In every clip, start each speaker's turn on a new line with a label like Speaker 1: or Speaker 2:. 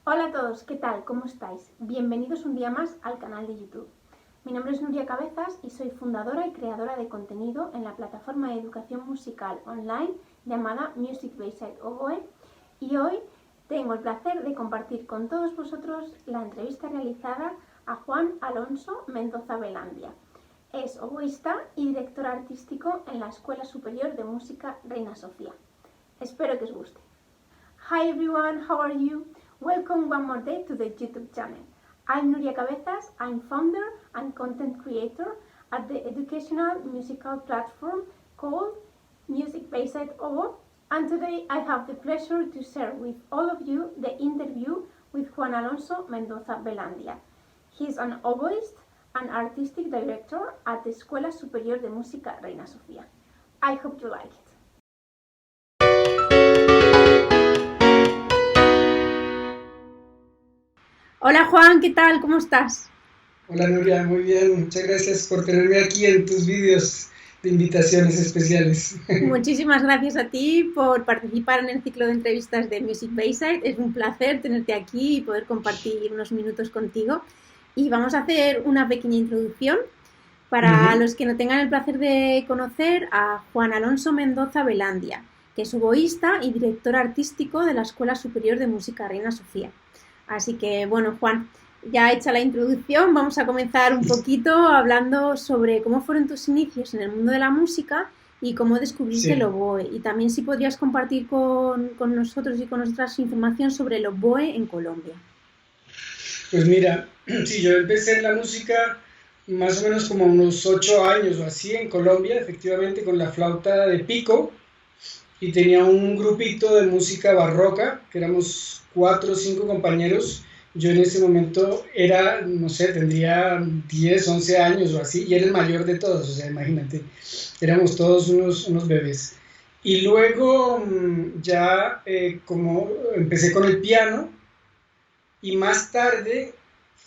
Speaker 1: Hola a todos, ¿qué tal? ¿Cómo estáis? Bienvenidos un día más al canal de YouTube. Mi nombre es Nuria Cabezas y soy fundadora y creadora de contenido en la plataforma de educación musical online llamada Music Bayside Oboe, y hoy tengo el placer de compartir con todos vosotros la entrevista realizada a Juan Alonso Mendoza Belandia. Es oboísta y director artístico en la Escuela Superior de Música Reina Sofía. Espero que os guste. Hi everyone, how are you? Welcome one more day to the YouTube channel. I'm Nuria Cabezas, I'm founder and content creator at the educational musical platform called Music Bayside Oboe, and today I have the pleasure to share with all of you the interview with Juan Alonso Mendoza Belandia. He's an oboist and artistic director at the Escuela Superior de Música Reina Sofía. I hope you like it. Hola Juan, ¿qué tal? ¿Cómo estás?
Speaker 2: Hola Nuria, muy bien, muchas gracias por tenerme aquí en tus vídeos de invitaciones especiales.
Speaker 1: Muchísimas gracias a ti por participar en el ciclo de entrevistas de Music Bayside. Es un placer tenerte aquí y poder compartir unos minutos contigo. Y vamos a hacer una pequeña introducción para los que no tengan el placer de conocer a Juan Alonso Mendoza Belandia, que es oboísta y director artístico de la Escuela Superior de Música Reina Sofía. Así que, bueno, Juan, ya hecha la introducción, vamos a comenzar un poquito hablando sobre cómo fueron tus inicios en el mundo de la música y cómo descubriste el
Speaker 2: Sí,
Speaker 1: oboe. Y también si podrías compartir con nosotros y con nosotras información sobre el oboe en Colombia.
Speaker 2: pues mira, sí, yo empecé en la música más o menos como a unos 8 años o así en Colombia, efectivamente con la flauta de pico, y tenía un grupito de música barroca, que éramos 4 o 5 compañeros. Yo en ese momento era, no sé, tendría 10 11 años o así, y era el mayor de todos, o sea, imagínate, éramos todos unos bebés. Y luego ya como empecé con el piano, y más tarde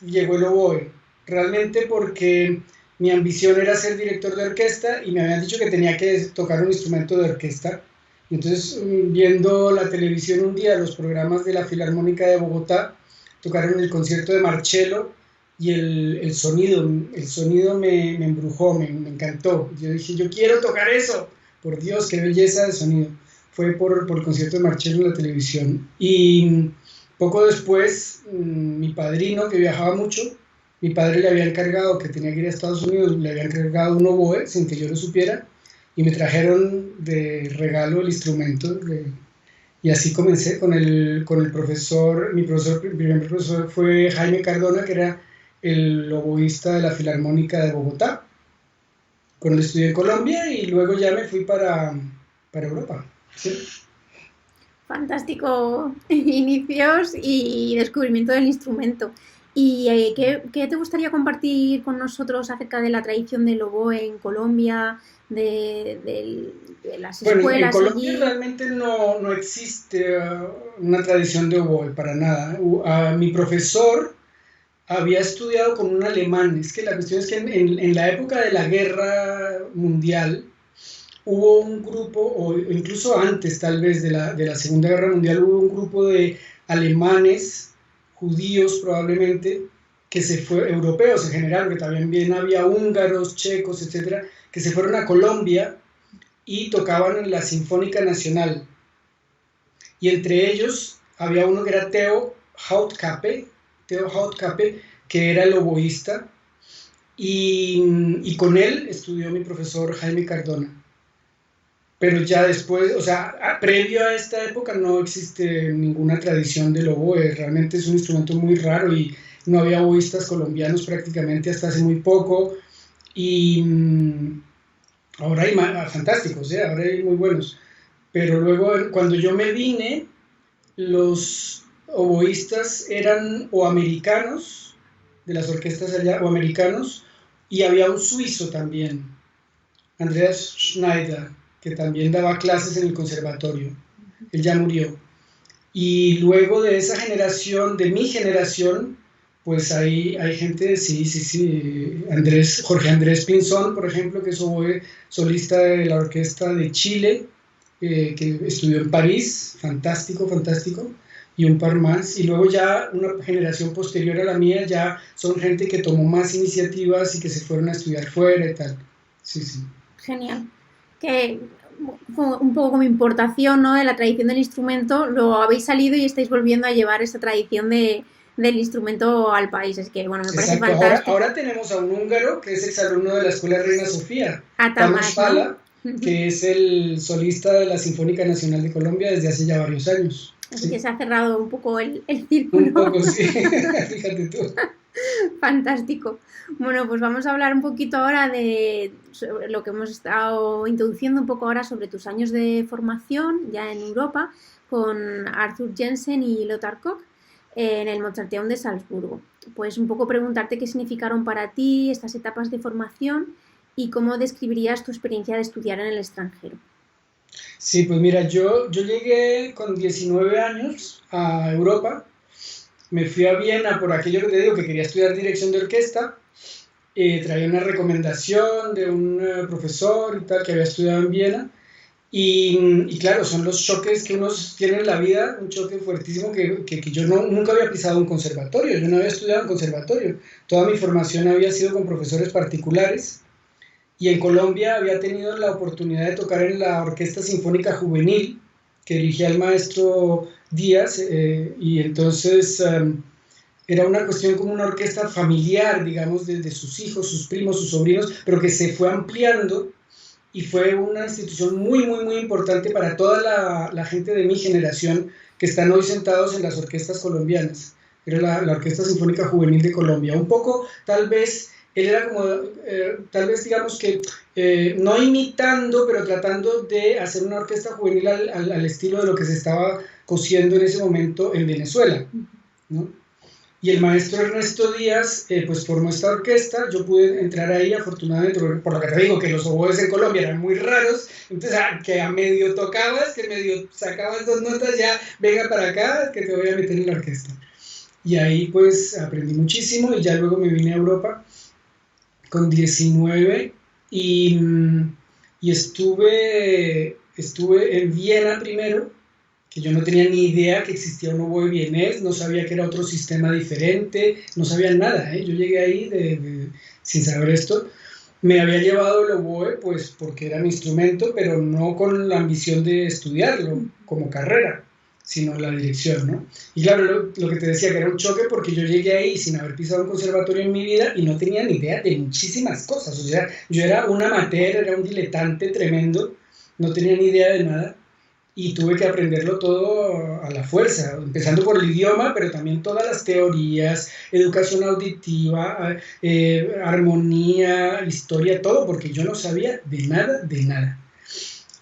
Speaker 2: llegó el oboe, realmente porque mi ambición era ser director de orquesta y me habían dicho que tenía que tocar un instrumento de orquesta. Y entonces, viendo la televisión un día, los programas de la Filarmónica de Bogotá, tocaron el concierto de Marcello y el sonido me embrujó, me encantó. Yo dije, yo quiero tocar eso, por Dios, qué belleza de sonido. Fue por el concierto de Marcello en la televisión. Y poco después, mi padrino, que viajaba mucho, mi padre le había encargado, que tenía que ir a Estados Unidos, le había encargado un oboe sin que yo lo supiera, y me trajeron de regalo el instrumento. Y así comencé con el profesor. Mi primer profesor fue Jaime Cardona, que era el oboísta de la Filarmónica de Bogotá. Con él estudié en Colombia y luego ya me fui para Europa. ¿Sí?
Speaker 1: Fantástico inicios y descubrimiento del instrumento. ¿Y qué te gustaría compartir con nosotros acerca de la tradición del oboe en Colombia, de las
Speaker 2: Bueno, en
Speaker 1: escuelas
Speaker 2: Colombia
Speaker 1: allí?
Speaker 2: realmente no existe una tradición de oboe para nada. Mi profesor había estudiado con un alemán. Es que la cuestión es que en la época de la guerra mundial hubo un grupo, o incluso antes tal vez de la Segunda Guerra Mundial, hubo un grupo de alemanes, judíos probablemente, que se fue, europeos en general, que también había húngaros, checos, etcétera, que se fueron a Colombia y tocaban en la Sinfónica Nacional. Y entre ellos había uno que era Theo Houtkappe, que era el oboísta, y con él estudió mi profesor Jaime Cardona. Pero ya después, o sea, previo a esta época no existe ninguna tradición del oboe. Realmente es un instrumento muy raro y no había oboístas colombianos prácticamente hasta hace muy poco. Y ahora hay fantásticos, ¿eh? Ahora hay muy buenos. Pero luego, cuando yo me vine, los oboístas eran o americanos, de las orquestas allá, o americanos, y había un suizo también, Andreas Schneider, que también daba clases en el conservatorio. Él ya murió. Y luego de esa generación, de mi generación, pues hay gente, sí, sí, sí. Jorge Andrés Pinzón, por ejemplo, que es oboe solista de la Orquesta de Chile, que estudió en París, fantástico, fantástico. y un par más, y luego ya una generación posterior a la mía ya son gente que tomó más iniciativas y que se fueron a estudiar fuera y tal. Sí, sí.
Speaker 1: Genial. Que fue un poco como importación, ¿no? De la tradición del instrumento, lo habéis salido y estáis volviendo a llevar esa tradición del instrumento al país. Es que, bueno, me parece
Speaker 2: Exacto,
Speaker 1: fantástico.
Speaker 2: ahora tenemos a un húngaro que es exalumno de la Escuela Reina Sofía,
Speaker 1: A
Speaker 2: Tamás
Speaker 1: Tamás, ¿no?
Speaker 2: Fala, que es el solista de la Sinfónica Nacional de Colombia desde hace ya varios años.
Speaker 1: Así que
Speaker 2: Sí,
Speaker 1: se ha cerrado un poco el
Speaker 2: un
Speaker 1: círculo.
Speaker 2: poco, sí, fíjate tú.
Speaker 1: Fantástico. Bueno, pues vamos a hablar un poquito ahora de lo que hemos estado introduciendo un poco ahora sobre tus años de formación ya en Europa con Arthur Jensen y Lothar Koch en el Mozarteum de Salzburgo. Pues un poco preguntarte qué significaron para ti estas etapas de formación y cómo describirías tu experiencia de estudiar en el extranjero.
Speaker 2: Sí, pues mira, yo llegué con 19 años a Europa, me fui a Viena por aquello que te digo, que quería estudiar dirección de orquesta, traía una recomendación de un profesor y tal que había estudiado en Viena, y claro, son los choques que uno tiene en la vida, un choque fuertísimo que yo nunca había pisado un conservatorio, yo no había estudiado en conservatorio, toda mi formación había sido con profesores particulares, y en Colombia había tenido la oportunidad de tocar en la Orquesta Sinfónica Juvenil que dirigía el maestro Díaz, y entonces era una cuestión como una orquesta familiar, digamos, de sus hijos, sus primos, sus sobrinos, pero que se fue ampliando y fue una institución muy, muy, muy importante para toda la gente de mi generación que están hoy sentados en las orquestas colombianas. Era la Orquesta Sinfónica Juvenil de Colombia. Un poco, tal vez, él era como, tal vez digamos que, no imitando, pero tratando de hacer una orquesta juvenil al estilo de lo que se estaba cosiendo en ese momento en Venezuela, ¿no? Y el maestro Ernesto Díaz, pues formó esta orquesta, yo pude entrar ahí afortunadamente, por lo que te digo, que los oboes en Colombia eran muy raros, entonces que a medio tocabas, que medio sacabas dos notas, ya venga para acá, que te voy a meter en la orquesta. Y ahí pues aprendí muchísimo y ya luego me vine a Europa con 19 y, y estuve en Viena primero, que yo no tenía ni idea que existía un oboe vienés, no sabía que era otro sistema diferente, no sabía nada, ¿eh? Yo llegué ahí sin saber esto. Me había llevado el oboe pues porque era mi instrumento, pero no con la ambición de estudiarlo como carrera, sino la dirección, ¿no? Y claro, lo que te decía, que era un choque porque yo llegué ahí sin haber pisado un conservatorio en mi vida y no tenía ni idea de muchísimas cosas, o sea, yo era un amateur, era un diletante tremendo, no tenía ni idea de nada y tuve que aprenderlo todo a la fuerza, empezando por el idioma, pero también todas las teorías, educación auditiva, armonía, historia, todo, porque yo no sabía de nada, de nada.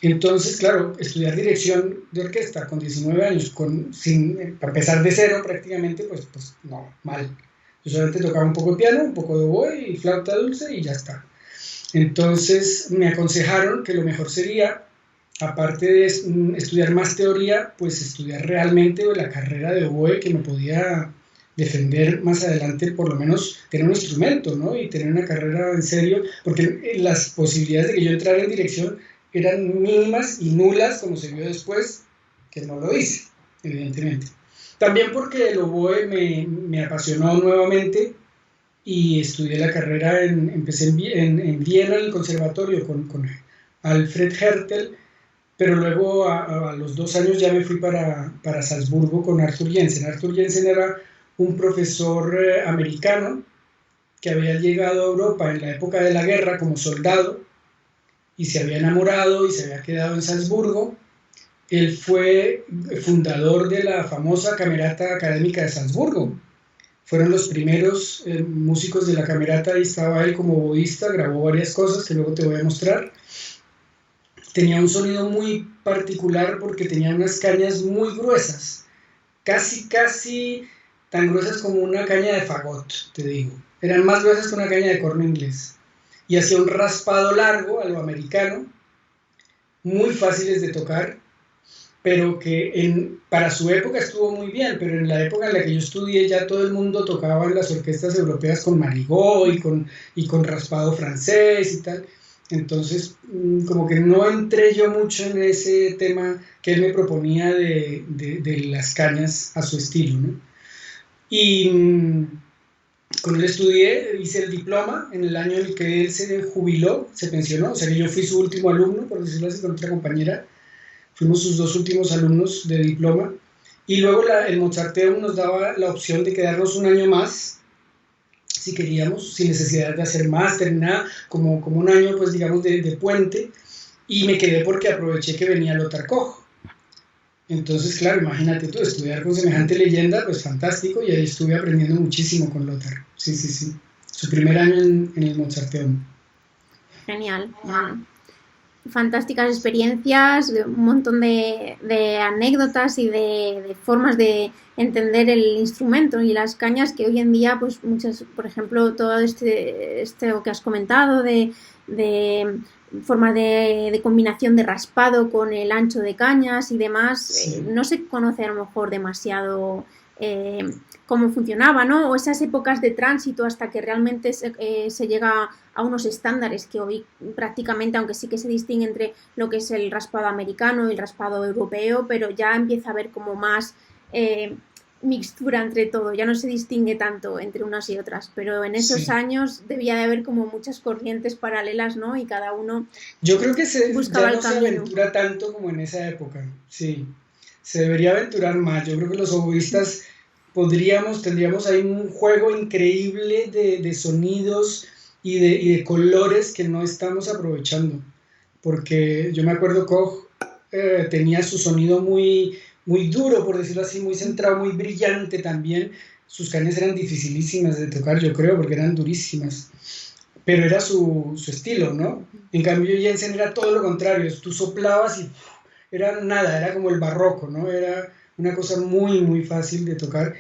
Speaker 2: Entonces, claro, estudiar dirección de orquesta con 19 años, para empezar de cero prácticamente, pues no, mal. Yo solamente tocaba un poco de piano, un poco de oboe y flauta dulce y ya está. Entonces me aconsejaron que lo mejor sería, aparte de estudiar más teoría, pues estudiar realmente la carrera de oboe que me podía defender más adelante, por lo menos tener un instrumento, ¿no? Y tener una carrera en serio, porque las posibilidades de que yo entrara en dirección eran mínimas y nulas, como se vio después, que no lo hice, evidentemente. También porque el oboe me apasionó nuevamente y estudié la carrera, empecé en Viena, en el conservatorio, con Alfred Hertel, pero luego a los 2 años ya me fui para Salzburgo con Arthur Jensen. Arthur Jensen era un profesor americano que había llegado a Europa en la época de la guerra como soldado y se había enamorado y se había quedado en Salzburgo. Él fue fundador de la famosa Camerata Académica de Salzburgo. Fueron los primeros músicos de la camerata, ahí estaba él como oboísta, grabó varias cosas que luego te voy a mostrar. Tenía un sonido muy particular porque tenía unas cañas muy gruesas, casi tan gruesas como una caña de fagot, te digo. Eran más gruesas que una caña de corno inglés. Y hacía un raspado largo a lo americano, muy fáciles de tocar, pero que para su época estuvo muy bien, pero en la época en la que yo estudié ya todo el mundo tocaba en las orquestas europeas con marigot y con raspado francés y tal. Entonces, como que no entré yo mucho en ese tema que él me proponía de las cañas a su estilo, ¿no? Y con él estudié, hice el diploma en el año en el que él se jubiló, se pensionó, o sea que yo fui su último alumno, por decirlo así, con otra compañera, fuimos sus dos últimos alumnos de diploma, y luego el Mozarteum nos daba la opción de quedarnos un año más, si queríamos, sin necesidad de hacer máster ni nada, como un año, pues digamos, de puente, y me quedé porque aproveché que venía Lothar Koch. Entonces, claro, imagínate tú, estudiar con semejante leyenda, pues fantástico, y ahí estuve aprendiendo muchísimo con Lothar. Sí, sí, sí. Su primer año en el Mozarteum.
Speaker 1: Genial. Bueno, fantásticas experiencias, un montón de anécdotas y de formas de entender el instrumento y las cañas que hoy en día, pues muchas, por ejemplo, todo este que has comentado de forma de combinación de raspado con el ancho de cañas y demás,
Speaker 2: Sí.
Speaker 1: no se conoce a lo mejor demasiado cómo funcionaba, ¿no? O esas épocas de tránsito hasta que realmente se llega a unos estándares que hoy prácticamente, aunque sí que se distingue entre lo que es el raspado americano y el raspado europeo, pero ya empieza a haber como más mixtura entre todo, ya no se distingue tanto entre unas y otras, pero en esos
Speaker 2: Sí.
Speaker 1: años debía de haber como muchas corrientes paralelas, ¿no? Y cada uno
Speaker 2: Yo creo que
Speaker 1: buscaba
Speaker 2: ya
Speaker 1: el
Speaker 2: no se
Speaker 1: camino.
Speaker 2: aventura tanto como en esa época, sí. Se debería aventurar más. Yo creo que los oboístas tendríamos ahí un juego increíble de sonidos y de colores que no estamos aprovechando. Porque yo me acuerdo Koch tenía su sonido muy, muy duro, por decirlo así, muy centrado, muy brillante también. Sus cañas eran dificilísimas de tocar, yo creo, porque eran durísimas. Pero era su estilo, ¿no? En cambio, Jensen era todo lo contrario. Tú soplabas y era nada, era como el barroco, ¿no? Era una cosa muy, muy fácil de tocar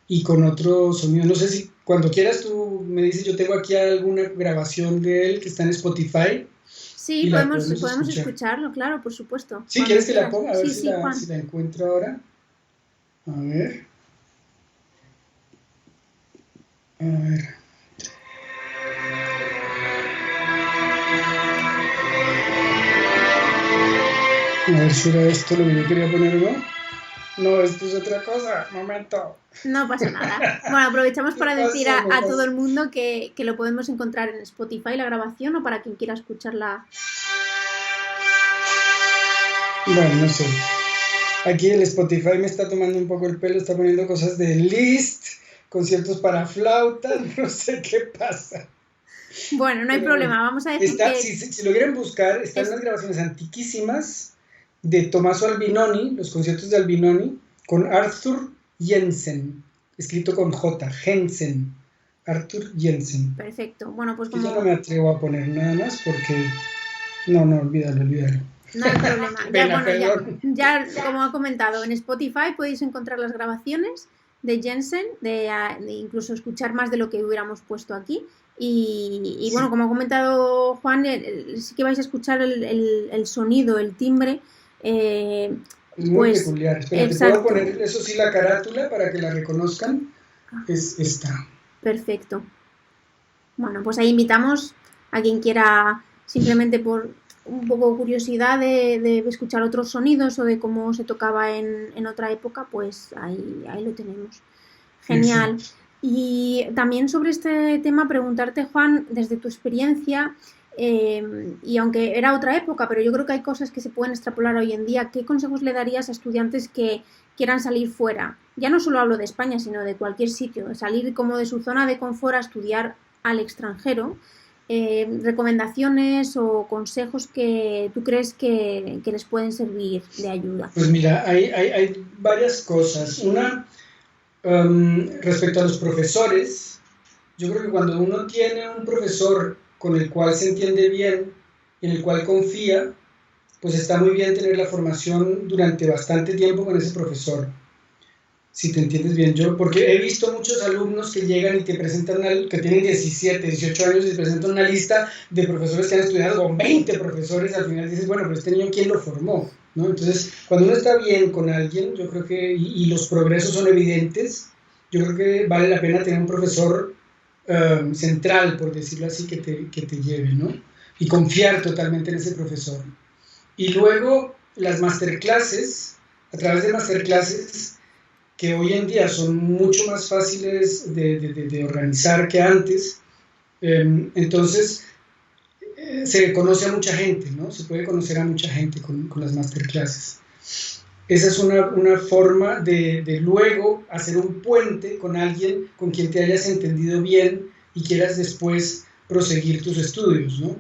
Speaker 2: y con otro sonido. No sé si cuando quieras tú me dices, yo tengo aquí alguna grabación de él que está en Spotify
Speaker 1: Sí,
Speaker 2: y la
Speaker 1: podemos
Speaker 2: escuchar.
Speaker 1: escucharlo, claro, por supuesto.
Speaker 2: Si
Speaker 1: Cuando
Speaker 2: quieres que la
Speaker 1: quieras.
Speaker 2: ponga, a ver
Speaker 1: Sí,
Speaker 2: si
Speaker 1: sí,
Speaker 2: la,
Speaker 1: Juan.
Speaker 2: si la encuentro ahora. A ver, a ver. A ver si era esto lo que yo quería poner, ¿no? No, esto es otra cosa. Momento.
Speaker 1: No pasa nada. Bueno, aprovechamos
Speaker 2: No
Speaker 1: para decir
Speaker 2: pasa, no
Speaker 1: a todo
Speaker 2: pasa.
Speaker 1: el mundo que lo podemos encontrar en Spotify, la grabación, o para quien quiera escucharla.
Speaker 2: Bueno, no sé. Aquí el Spotify me está tomando un poco el pelo, está poniendo cosas de Liszt, conciertos para flauta, no sé qué pasa.
Speaker 1: Bueno, no hay
Speaker 2: Pero bueno,
Speaker 1: problema. Vamos a decir que
Speaker 2: si lo quieren buscar, están
Speaker 1: es
Speaker 2: unas grabaciones antiquísimas de Tommaso Albinoni, los conciertos de Albinoni, con Arthur Jensen, escrito con J, Jensen, Arthur Jensen.
Speaker 1: perfecto. Bueno, pues
Speaker 2: Que ya no
Speaker 1: como
Speaker 2: me atrevo a poner nada más porque... No, olvídalo.
Speaker 1: no hay problema.
Speaker 2: Qué
Speaker 1: Ya,
Speaker 2: pena,
Speaker 1: bueno,
Speaker 2: perdón.
Speaker 1: ya como ha comentado, en Spotify podéis encontrar las grabaciones de Jensen, de incluso escuchar más de lo que hubiéramos puesto aquí. Y bueno,
Speaker 2: Sí.
Speaker 1: como ha comentado Juan, sí que vais a escuchar el sonido, el timbre, eh,
Speaker 2: Es muy
Speaker 1: pues
Speaker 2: peculiar. Espérate, puedo
Speaker 1: exacto,
Speaker 2: poner eso sí la carátula para que la reconozcan. Es esta.
Speaker 1: perfecto. Bueno, pues ahí invitamos a quien quiera simplemente por un poco curiosidad de escuchar otros sonidos o de cómo se tocaba en otra época, pues ahí lo tenemos. Genial.
Speaker 2: Exacto.
Speaker 1: Y también sobre este tema preguntarte, Juan, desde tu experiencia, y aunque era otra época, pero yo creo que hay cosas que se pueden extrapolar hoy en día, ¿qué consejos le darías a estudiantes que quieran salir fuera? Ya no solo hablo de España, sino de cualquier sitio, salir como de su zona de confort a estudiar al extranjero. Recomendaciones o consejos que tú crees que les pueden servir de ayuda.
Speaker 2: Pues mira, hay varias cosas. Una, respecto a los profesores, yo creo que cuando uno tiene un profesor con el cual se entiende bien, en el cual confía, pues está muy bien tener la formación durante bastante tiempo con ese profesor. Si te entiendes bien, porque he visto muchos alumnos que llegan y te presentan, que tienen 17, 18 años y te presentan una lista de profesores que han estudiado con 20 profesores, al final dices, bueno, pero este niño, ¿quién lo formó? ¿No? Entonces, cuando uno está bien con alguien, yo creo que, y los progresos son evidentes, yo creo que vale la pena tener un profesor central, por decirlo así, que te lleve, ¿no? y confiar totalmente en ese profesor. Y luego las masterclasses, a través de masterclasses que hoy en día son mucho más fáciles de organizar que antes, entonces se conoce a mucha gente, ¿no? Se puede conocer a mucha gente con las masterclasses. Esa es una forma de luego hacer un puente con alguien con quien te hayas entendido bien y quieras después proseguir tus estudios, ¿no?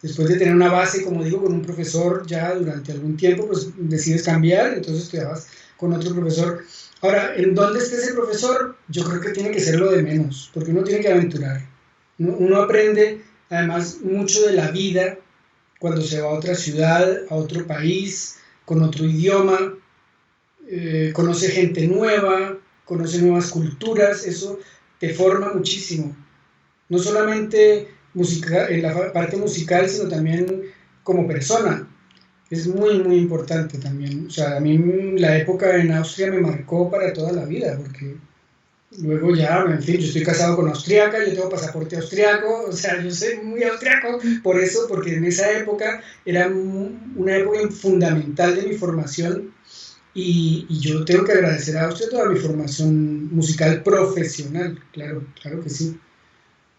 Speaker 2: Después de tener una base, como digo, con un profesor ya durante algún tiempo, pues decides cambiar, entonces te vas con otro profesor. Ahora, ¿en dónde esté ese profesor? Yo creo que tiene que ser lo de menos, porque uno tiene que aventurar, ¿no? Uno aprende además mucho de la vida cuando se va a otra ciudad, a otro país, con otro idioma, conoce gente nueva, conoce nuevas culturas, eso te forma muchísimo. No solamente en la parte musical, sino también como persona. Es muy, muy importante también. O sea, a mí la época en Austria me marcó para toda la vida, porque luego ya, en fin, yo estoy casado con austriaca, yo tengo pasaporte austriaco, o sea, yo soy muy austriaco por eso, porque en esa época era una época fundamental de mi formación y yo tengo que agradecer a Austria toda mi formación musical profesional, claro, claro que sí,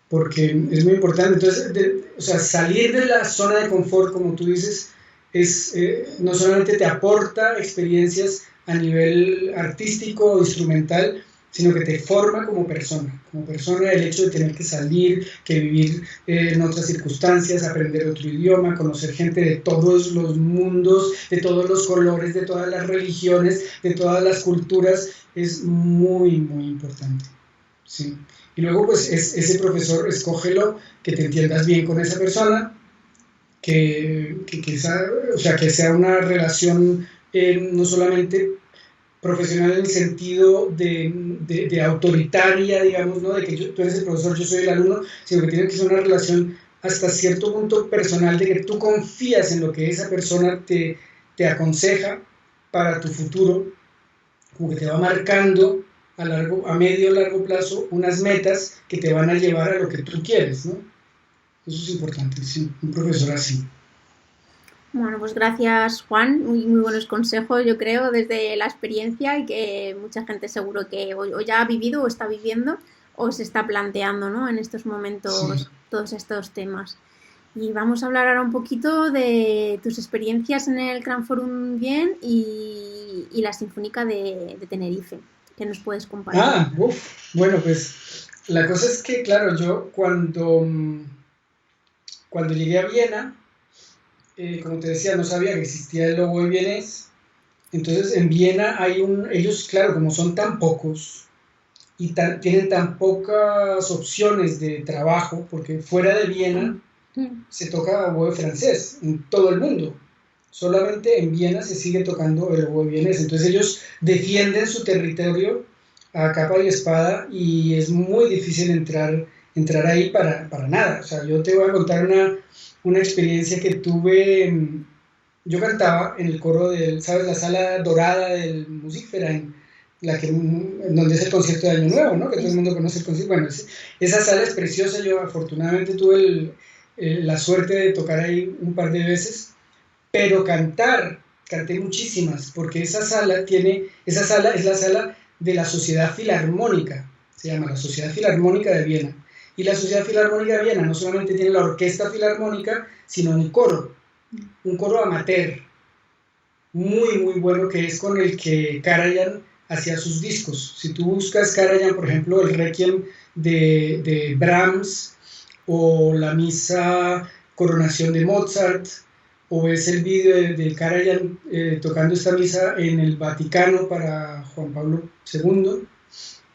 Speaker 2: porque es muy importante. Entonces, o sea, salir de la zona de confort, como tú dices, no solamente te aporta experiencias a nivel artístico o instrumental, sino que te forma como persona el hecho de tener que salir, que vivir en otras circunstancias, aprender otro idioma, conocer gente de todos los mundos, de todos los colores, de todas las religiones, de todas las culturas, es muy, muy importante. Sí. Y luego, pues, ese profesor, escógelo, que te entiendas bien con esa persona, o sea, que sea una relación no solamente profesional en el sentido de autoritaria, digamos, ¿no? De que tú eres el profesor, yo soy el alumno, sino que tiene que ser una relación hasta cierto punto personal, de que tú confías en lo que esa persona te aconseja para tu futuro, como que te va marcando a medio o largo plazo unas metas que te van a llevar a lo que tú quieres, ¿no? Eso es importante, sí, un profesor así.
Speaker 1: Bueno, pues gracias, Juan. Muy, muy buenos consejos, yo creo, desde la experiencia y que mucha gente seguro que o ya ha vivido o está viviendo o se está planteando, ¿no? En estos momentos,
Speaker 2: Sí.
Speaker 1: todos estos temas. Y vamos a hablar ahora un poquito de tus experiencias en el Gran Forum Bien y la Sinfónica de Tenerife. ¿Qué nos puedes compartir?
Speaker 2: Bueno, pues la cosa es que, claro, yo cuando llegué a Viena, como te decía, no sabía que existía el oboe vienés. Entonces, en Viena ellos, claro, como son tan pocos y tienen tan pocas opciones de trabajo, porque fuera de Viena se toca oboe francés en todo el mundo. Solamente en Viena se sigue tocando el oboe vienés. Entonces ellos defienden su territorio a capa y espada y es muy difícil entrar ahí para nada. O sea, yo te voy a contar una experiencia que tuve. Yo cantaba en el coro ¿sabes? La sala dorada del Musikverein, en donde es el concierto de Año Nuevo, ¿no? Que todo el mundo conoce el concierto. Bueno, esa sala es preciosa. Yo afortunadamente tuve la suerte de tocar ahí un par de veces, pero canté muchísimas, porque esa sala es la sala de la Sociedad Filarmónica, se llama la Sociedad Filarmónica de Viena. Y la Sociedad Filarmónica de Viena no solamente tiene la Orquesta Filarmónica, sino un coro amateur, muy, muy bueno, que es con el que Karajan hacía sus discos. Si tú buscas Karajan, por ejemplo, el Requiem de Brahms, o la Misa Coronación de Mozart, o ves el vídeo de Karajan tocando esta misa en el Vaticano para Juan Pablo II,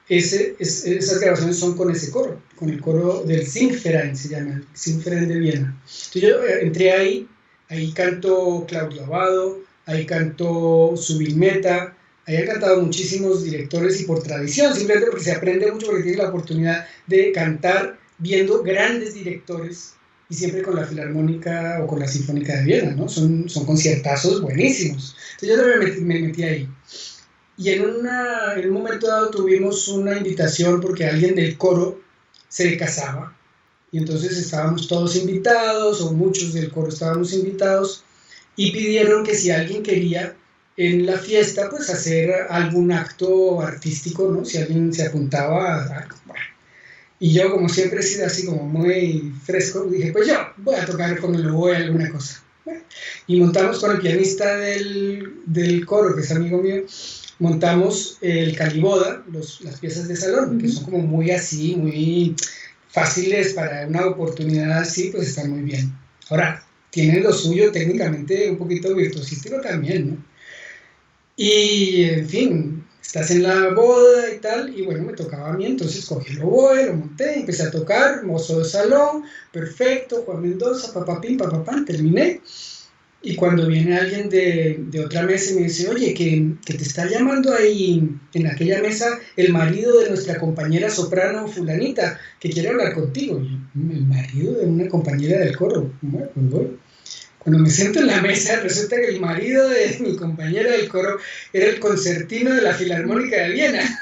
Speaker 2: esas grabaciones son con ese coro, con el coro del Singverein, se llama, el Singverein de Viena. Entonces yo entré ahí cantó Claudio Abbado, ahí cantó Zubin Mehta, ahí han cantado muchísimos directores y por tradición, simplemente porque se aprende mucho, porque tienes la oportunidad de cantar viendo grandes directores y siempre con la Filarmónica o con la Sinfónica de Viena, ¿no? Son conciertazos buenísimos. Entonces yo también me metí ahí. Y en un momento dado tuvimos una invitación porque alguien del coro se casaba y entonces estábamos todos invitados, o muchos del coro estábamos invitados, y pidieron que si alguien quería en la fiesta, pues hacer algún acto artístico, ¿no? Si alguien se apuntaba a algo. Bueno. Y yo, como siempre he sido así como muy fresco, dije, pues yo voy a tocar con el oboe alguna cosa. Bueno, y montamos con el pianista del coro, que es amigo mío, montamos el caliboda, las piezas de salón, que son como muy así, muy fáciles para una oportunidad así, pues están muy bien. Ahora, tienen lo suyo técnicamente un poquito virtuosístico también, ¿no? Y, en fin, estás en la boda y tal, y bueno, me tocaba a mí, entonces cogí el oboe, lo monté, empecé a tocar, mozo de salón, perfecto, Juan Mendoza, papapín, papapán, terminé. Y cuando viene alguien de otra mesa y me dice, oye, que te está llamando ahí en aquella mesa el marido de nuestra compañera soprano fulanita, que quiere hablar contigo. Y yo, ¿el marido de una compañera del coro? Bueno, pues voy. Cuando me siento en la mesa, resulta que el marido de mi compañera del coro era el concertino de la Filarmónica de Viena.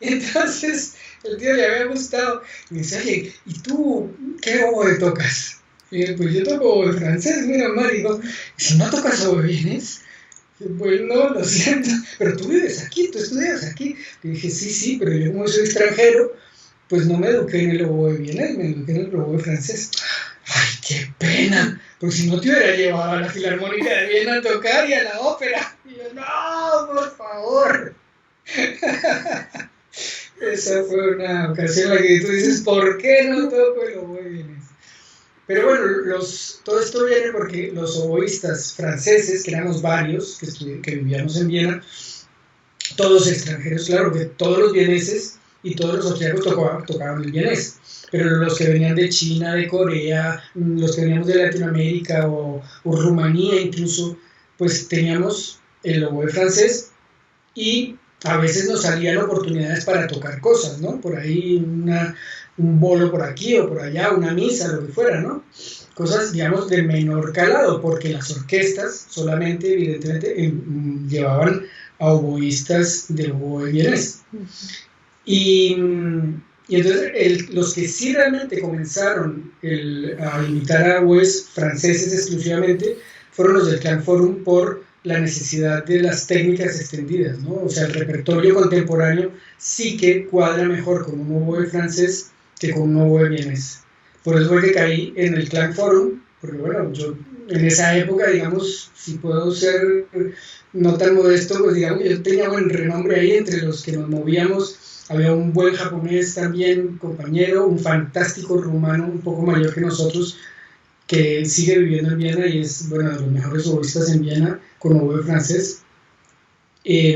Speaker 2: Entonces, el tío le había gustado. Y me dice, oye, ¿y tú qué oboe tocas? Y yo, pues yo toco oboe francés, mira, Marigo. Y si no tocas oboe vienes, pues no, lo siento. Pero tú vives aquí, tú estudias aquí. Y dije, sí, pero yo como soy extranjero, pues no me eduqué en el oboe vienés, me eduqué en el oboe francés. ¡Ay, qué pena! Porque si no te hubiera llevado a la Filarmónica de Viena a tocar y a la ópera. Y yo, no, por favor. Esa fue una ocasión en la que tú dices, ¿por qué no toco el oboe vienés? Pero bueno, todo esto viene porque los oboístas franceses, que éramos varios, que vivíamos en Viena, todos extranjeros, claro, que todos los vieneses y todos los austriacos tocaban el vienés. Pero los que venían de China, de Corea, los que veníamos de Latinoamérica o Rumanía incluso, pues teníamos el oboe francés y a veces nos salían oportunidades para tocar cosas, ¿no? Por ahí un bolo por aquí o por allá, una misa, lo que fuera, ¿no? Cosas, digamos, de menor calado, porque las orquestas solamente, evidentemente, llevaban a oboístas de oboe vienés. Y entonces los que sí realmente comenzaron a imitar a oboes franceses exclusivamente fueron los del Clan Forum por la necesidad de las técnicas extendidas, ¿no? O sea, el repertorio contemporáneo sí que cuadra mejor con un oboe francés que con un oboe vienés. Por eso fue que caí en el Clan Forum, porque bueno, yo en esa época, digamos, si puedo ser no tan modesto, pues digamos, yo tenía buen renombre ahí entre los que nos movíamos. Había un buen japonés también, compañero, un fantástico rumano, un poco mayor que nosotros, que sigue viviendo en Viena y es, bueno, de los mejores oboístas en Viena, con oboe francés,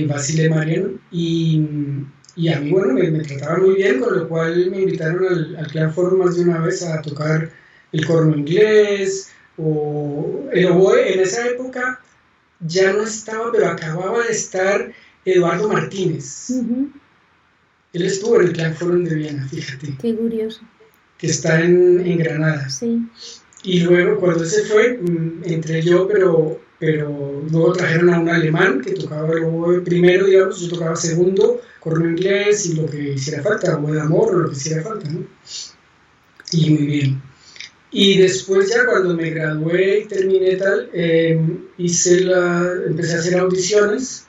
Speaker 2: Vasile Marian, y a mí, bueno, me trataba muy bien, con lo cual me invitaron al Clan Forum más de una vez a tocar el corno inglés, o el oboe. En esa época ya no estaba, pero acababa de estar Eduardo Martínez. Él estuvo en el Clan Forum de Viena, fíjate.
Speaker 1: Qué curioso.
Speaker 2: Que está en Granada.
Speaker 1: Sí.
Speaker 2: Y luego, cuando se fue, entré yo, pero luego trajeron a un alemán que tocaba el oboe primero, digamos, yo tocaba segundo, corno inglés y lo que hiciera falta, oboe de amor o lo que hiciera falta, ¿no? Y muy bien. Y después ya cuando me gradué y terminé tal, empecé a hacer audiciones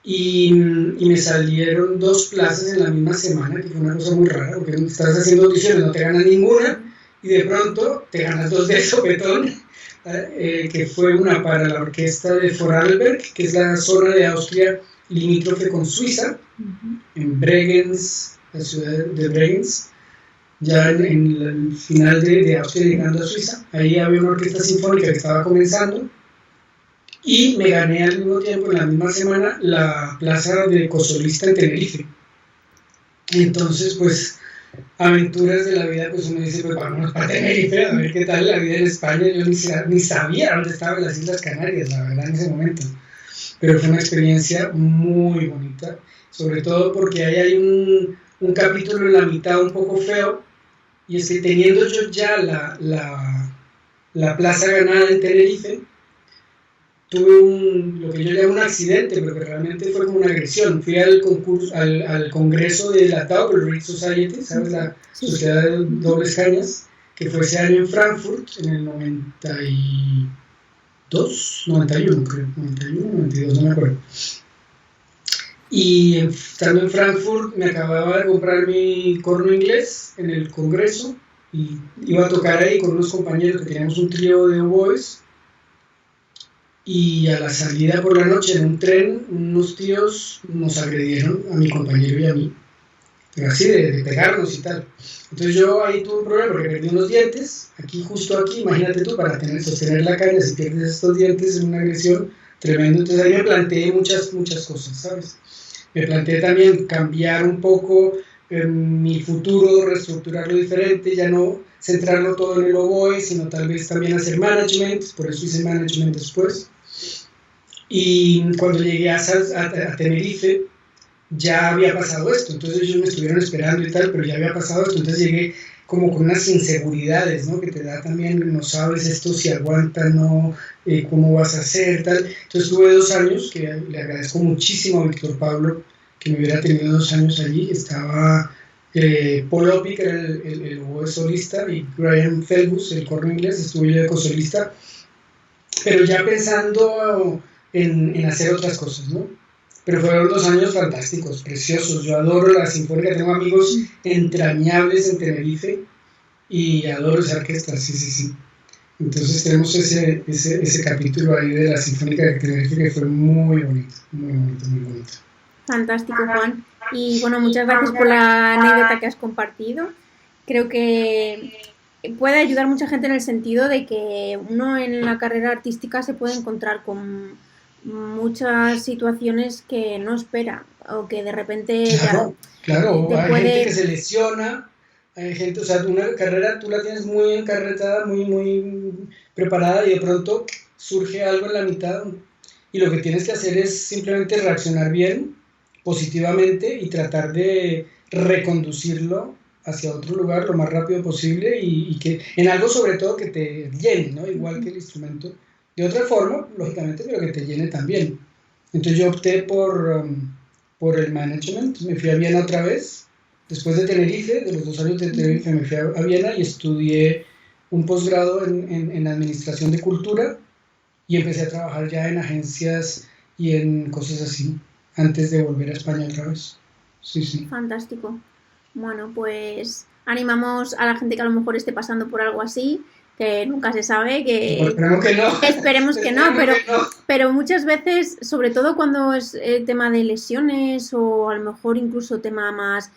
Speaker 2: y me salieron 2 plazas en la misma semana, que fue una cosa muy rara, porque estás haciendo audiciones, no te ganas ninguna, y de pronto te ganas 2 de sopetón, que fue una para la orquesta de Vorarlberg, que es la zona de Austria limítrofe con Suiza, en Bregenz, la ciudad de Bregenz, ya en el final de Austria llegando a Suiza. Ahí había una orquesta sinfónica que estaba comenzando, y me gané al mismo tiempo, en la misma semana, la plaza de cosolista en Tenerife. Entonces, pues, aventuras de la vida, pues uno dice, pues vámonos para Tenerife, a ver qué tal la vida en España. Yo ni sabía dónde estaban las Islas Canarias, la verdad, en ese momento. Pero fue una experiencia muy bonita, sobre todo porque ahí hay un capítulo en la mitad un poco feo, y es que teniendo yo ya la plaza ganada en Tenerife, tuve lo que yo llamo un accidente, pero que realmente fue como una agresión. Fui al congreso de la Tauber Society, ¿sabes? La Sociedad de Dobles Cañas, que fue ese año en Frankfurt, en el 91 creo, 91, 92, no me acuerdo. Y estando en Frankfurt me acababa de comprar mi corno inglés en el congreso y iba a tocar ahí con unos compañeros que teníamos un trío de oboes, y a la salida por la noche en un tren unos tíos nos agredieron a mi compañero y a mí, pero así de pegarnos y tal. Entonces yo ahí tuve un problema porque perdí unos dientes, justo aquí, imagínate tú, para sostener la caña, si pierdes estos dientes en una agresión tremendo. Entonces ahí me planteé muchas cosas, ¿sabes? Me planteé también cambiar un poco mi futuro, reestructurarlo diferente, ya no centrarlo todo en el oboe, sino tal vez también hacer management, por eso hice management después. Y cuando llegué a Tenerife, ya había pasado esto, entonces ellos me estuvieron esperando y tal, pero ya había pasado esto, entonces llegué como con unas inseguridades, ¿no? Que te da también, no sabes esto si aguanta, no, cómo vas a hacer, tal. Entonces tuve 2 años, que le agradezco muchísimo a Víctor Pablo, que me hubiera tenido 2 años allí. Estaba Paul Opie, que era el oboe solista, y Graham Felgus, el corno inglés, estuve yo de cosolista, pero ya pensando en hacer otras cosas, ¿no? Pero fueron 2 años fantásticos, preciosos. Yo adoro la Sinfónica, tengo amigos entrañables en Tenerife y adoro esa orquesta, sí. Entonces tenemos ese capítulo ahí de la Sinfónica de Tenerife que fue muy bonito, muy bonito, muy bonito.
Speaker 1: Fantástico, Juan. Y bueno, muchas gracias por la anécdota que has compartido. Creo que puede ayudar a mucha gente en el sentido de que uno en la carrera artística se puede encontrar con muchas situaciones que no espera o que de repente
Speaker 2: claro, hay gente que se lesiona, hay gente, o sea, una carrera tú la tienes muy encarretada, muy preparada, y de pronto surge algo en la mitad y lo que tienes que hacer es simplemente reaccionar bien, positivamente, y tratar de reconducirlo hacia otro lugar lo más rápido posible, y que en algo sobre todo que te llene, ¿no? Igual que el instrumento, de otra forma, lógicamente, pero que te llene también. Entonces yo opté por el management, me fui a Viena otra vez, después de Tenerife, de los 2 años de Tenerife me fui a Viena y estudié un posgrado en Administración de Cultura, y empecé a trabajar ya en agencias y en cosas así, antes de volver a España otra vez. Sí.
Speaker 1: Fantástico. Bueno, pues animamos a la gente que a lo mejor esté pasando por algo así, que nunca se sabe, que esperemos que no, pero muchas veces, sobre todo cuando es el tema de lesiones o a lo mejor incluso tema más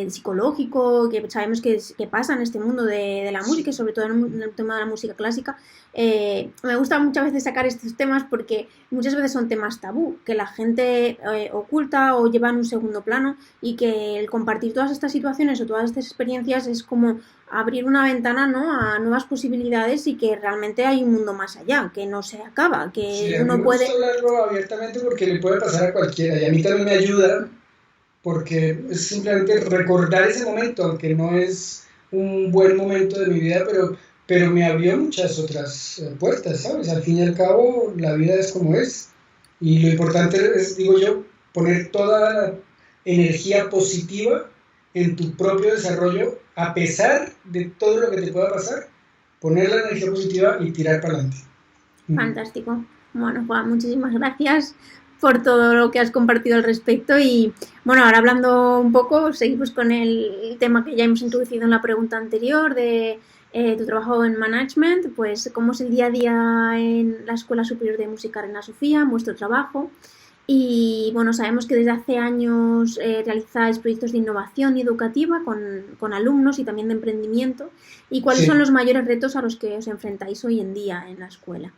Speaker 1: psicológico, que sabemos que pasa en este mundo de la música y sobre todo en el tema de la música clásica, me gusta muchas veces sacar estos temas porque muchas veces son temas tabú, que la gente oculta o lleva en un segundo plano, y que el compartir todas estas situaciones o todas estas experiencias es como abrir una ventana, ¿no?, a nuevas posibilidades, y que realmente hay un mundo más allá, que no se acaba, que uno puede...
Speaker 2: Sí, hablarlo abiertamente porque le puede pasar a cualquiera, y a mí también me ayuda porque es simplemente recordar ese momento, aunque no es un buen momento de mi vida, pero me abrió muchas otras puertas, ¿sabes? Al fin y al cabo, la vida es como es, y lo importante es, digo yo, poner toda la energía positiva en tu propio desarrollo, a pesar de todo lo que te pueda pasar, poner la energía positiva y tirar para adelante.
Speaker 1: Fantástico. Bueno, Juan, muchísimas gracias por todo lo que has compartido al respecto. Y bueno, ahora hablando un poco, seguimos con el tema que ya hemos introducido en la pregunta anterior de tu trabajo en management. Pues cómo es el día a día en la Escuela Superior de Música Reina Sofía, vuestro trabajo. Y bueno, sabemos que desde hace años realizáis proyectos de innovación educativa con alumnos y también de emprendimiento. ¿Y cuáles son los mayores retos a los que os enfrentáis hoy en día en la escuela?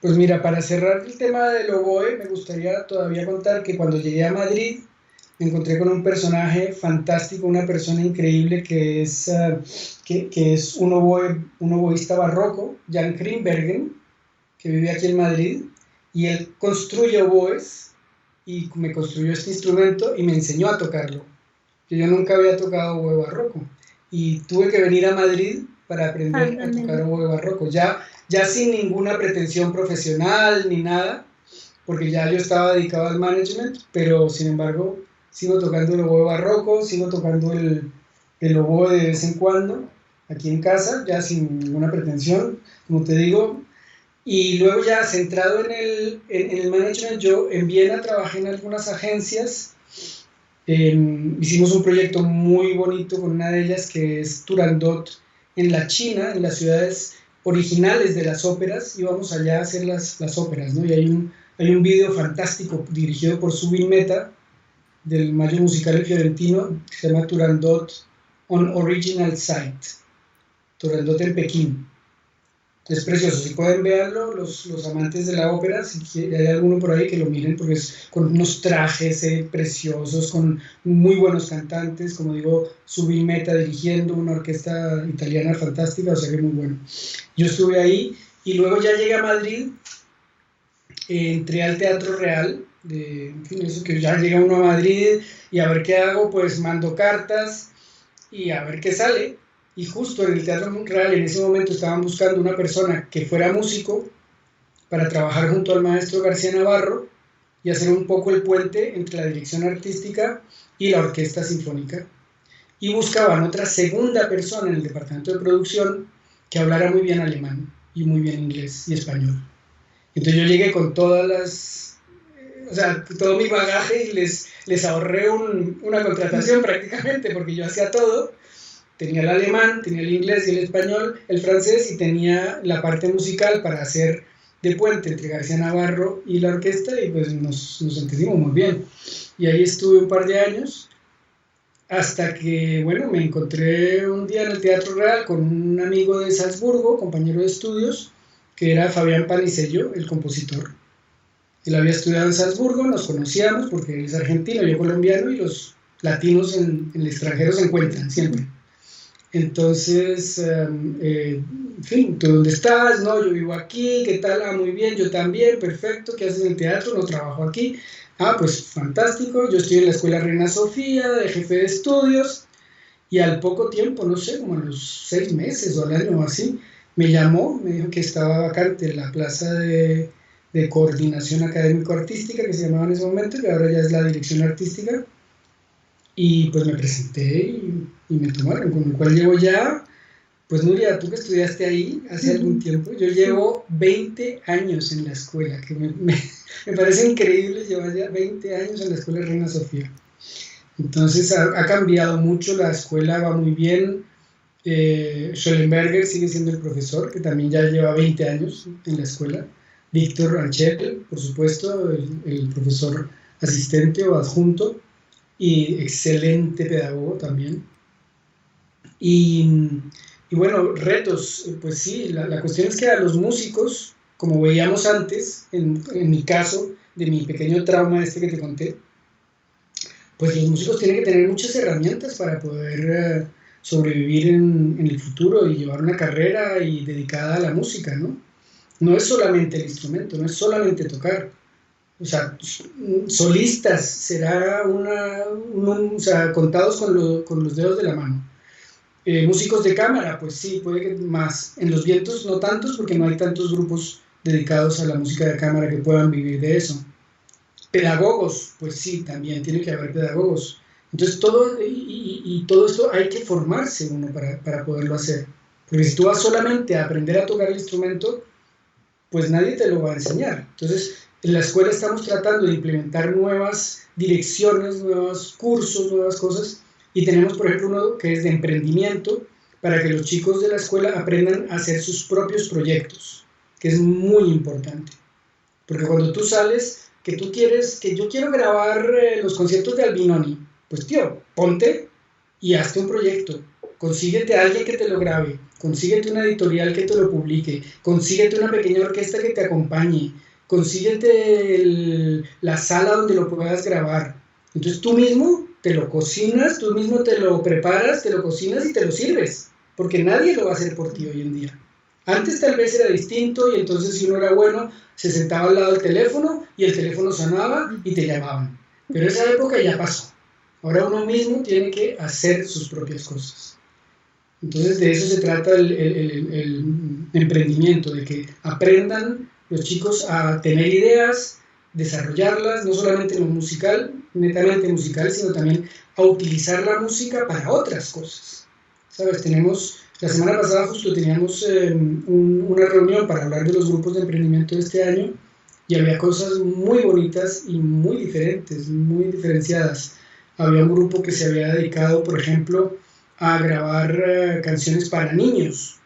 Speaker 2: Pues mira, para cerrar el tema del oboe, me gustaría todavía contar que cuando llegué a Madrid me encontré con un personaje fantástico, una persona increíble que es un oboísta barroco, Jan Grimbergen, que vive aquí en Madrid, y él construye oboes y me construyó este instrumento y me enseñó a tocarlo, que yo nunca había tocado oboe barroco, y tuve que venir a Madrid para aprender a tocar oboe barroco. Ya ya sin ninguna pretensión profesional ni nada, porque ya yo estaba dedicado al management, pero sin embargo sigo tocando el oboe barroco, sigo tocando el oboe de vez en cuando, aquí en casa, ya sin ninguna pretensión, como te digo. Y luego ya centrado en el management, yo en Viena trabajé en algunas agencias. Hicimos un proyecto muy bonito con una de ellas que es Turandot en la China, en las ciudades originales de las óperas. Íbamos allá a hacer las óperas, ¿no? Y hay un video fantástico dirigido por Zubin Mehta del Maggio Musicale Fiorentino, que se llama Turandot on Original Site, Turandot en Pekín. Es precioso, si pueden verlo, los amantes de la ópera, si hay alguno por ahí que lo miren, porque es con unos trajes preciosos, con muy buenos cantantes, como digo, Zubin Mehta dirigiendo una orquesta italiana fantástica, o sea que muy bueno. Yo estuve ahí y luego ya llegué a Madrid, entré al Teatro Real, en fin, eso que ya llega uno a Madrid y a ver qué hago, pues mando cartas y a ver qué sale. Y justo en el Teatro Real en ese momento estaban buscando una persona que fuera músico para trabajar junto al maestro García Navarro y hacer un poco el puente entre la dirección artística y la orquesta sinfónica. Y buscaban otra segunda persona en el departamento de producción que hablara muy bien alemán y muy bien inglés y español. Entonces yo llegué con todas las... O sea, todo mi bagaje y les ahorré una contratación prácticamente, porque yo hacía todo. Tenía el alemán, tenía el inglés y el español, el francés, y tenía la parte musical para hacer de puente entre García Navarro y la orquesta, y pues nos entendimos muy bien. Y ahí estuve un par de años, hasta que, bueno, me encontré un día en el Teatro Real con un amigo de Salzburgo, compañero de estudios, que era Fabián Panisello, el compositor. Él había estudiado en Salzburgo, nos conocíamos porque él es argentino, yo colombiano, y los latinos en el extranjero se encuentran siempre. Entonces, en fin, ¿tú dónde estás? No, yo vivo aquí, ¿qué tal? Ah, muy bien, yo también, perfecto, ¿qué haces en el teatro? No trabajo aquí. Ah, pues fantástico, yo estoy en la Escuela Reina Sofía, de jefe de estudios, y al poco tiempo, no sé, como a los 6 meses o al año o así, me llamó, me dijo que estaba vacante la plaza de coordinación académico-artística, que se llamaba en ese momento, que ahora ya es la dirección artística. Y pues me presenté y me tomaron, con lo cual llevo ya, pues Nuria, tú que estudiaste ahí hace algún tiempo, yo llevo 20 años en la escuela, que me parece increíble llevar ya 20 años en la Escuela Reina Sofía. Entonces ha cambiado mucho, la escuela va muy bien. Schellenberger sigue siendo el profesor, que también ya lleva 20 años en la escuela. Víctor Ranchel, por supuesto, el profesor asistente o adjunto, y excelente pedagogo también. Y bueno, retos, pues sí, la cuestión es que a los músicos, como veíamos antes, en mi caso, de mi pequeño trauma este que te conté, pues los músicos tienen que tener muchas herramientas para poder sobrevivir en el futuro y llevar una carrera y dedicada a la música, ¿no? No es solamente el instrumento, no es solamente tocar. O sea, solistas será o sea, contados con los dedos de la mano. Músicos de cámara, pues sí, puede que más. En los vientos no tantos, porque no hay tantos grupos dedicados a la música de cámara que puedan vivir de eso. Pedagogos, pues sí, también tiene que haber pedagogos. Entonces todo esto hay que formarse uno para poderlo hacer. Porque si tú vas solamente a aprender a tocar el instrumento, pues nadie te lo va a enseñar. Entonces, en la escuela estamos tratando de implementar nuevas direcciones, nuevos cursos, nuevas cosas, y tenemos, por ejemplo, uno que es de emprendimiento, para que los chicos de la escuela aprendan a hacer sus propios proyectos, que es muy importante. Porque cuando tú sales, que yo quiero grabar los conciertos de Albinoni, pues tío, ponte y hazte un proyecto. Consíguete a alguien que te lo grabe, consíguete una editorial que te lo publique, consíguete una pequeña orquesta que te acompañe, consíguete la sala donde lo puedas grabar. Entonces tú mismo te lo cocinas, tú mismo te lo preparas, te lo cocinas y te lo sirves, porque nadie lo va a hacer por ti hoy en día. Antes tal vez era distinto y entonces si uno era bueno se sentaba al lado del teléfono y el teléfono sonaba y te llamaban. Pero esa época ya pasó. Ahora uno mismo tiene que hacer sus propias cosas. Entonces de eso se trata el emprendimiento, de que aprendan los chicos a tener ideas, desarrollarlas, no solamente en lo musical, netamente musical, sino también a utilizar la música para otras cosas. ¿Sabes? La semana pasada justo teníamos una reunión para hablar de los grupos de emprendimiento de este año y había cosas muy bonitas y muy diferentes, muy diferenciadas. Había un grupo que se había dedicado, por ejemplo, a grabar canciones para niños.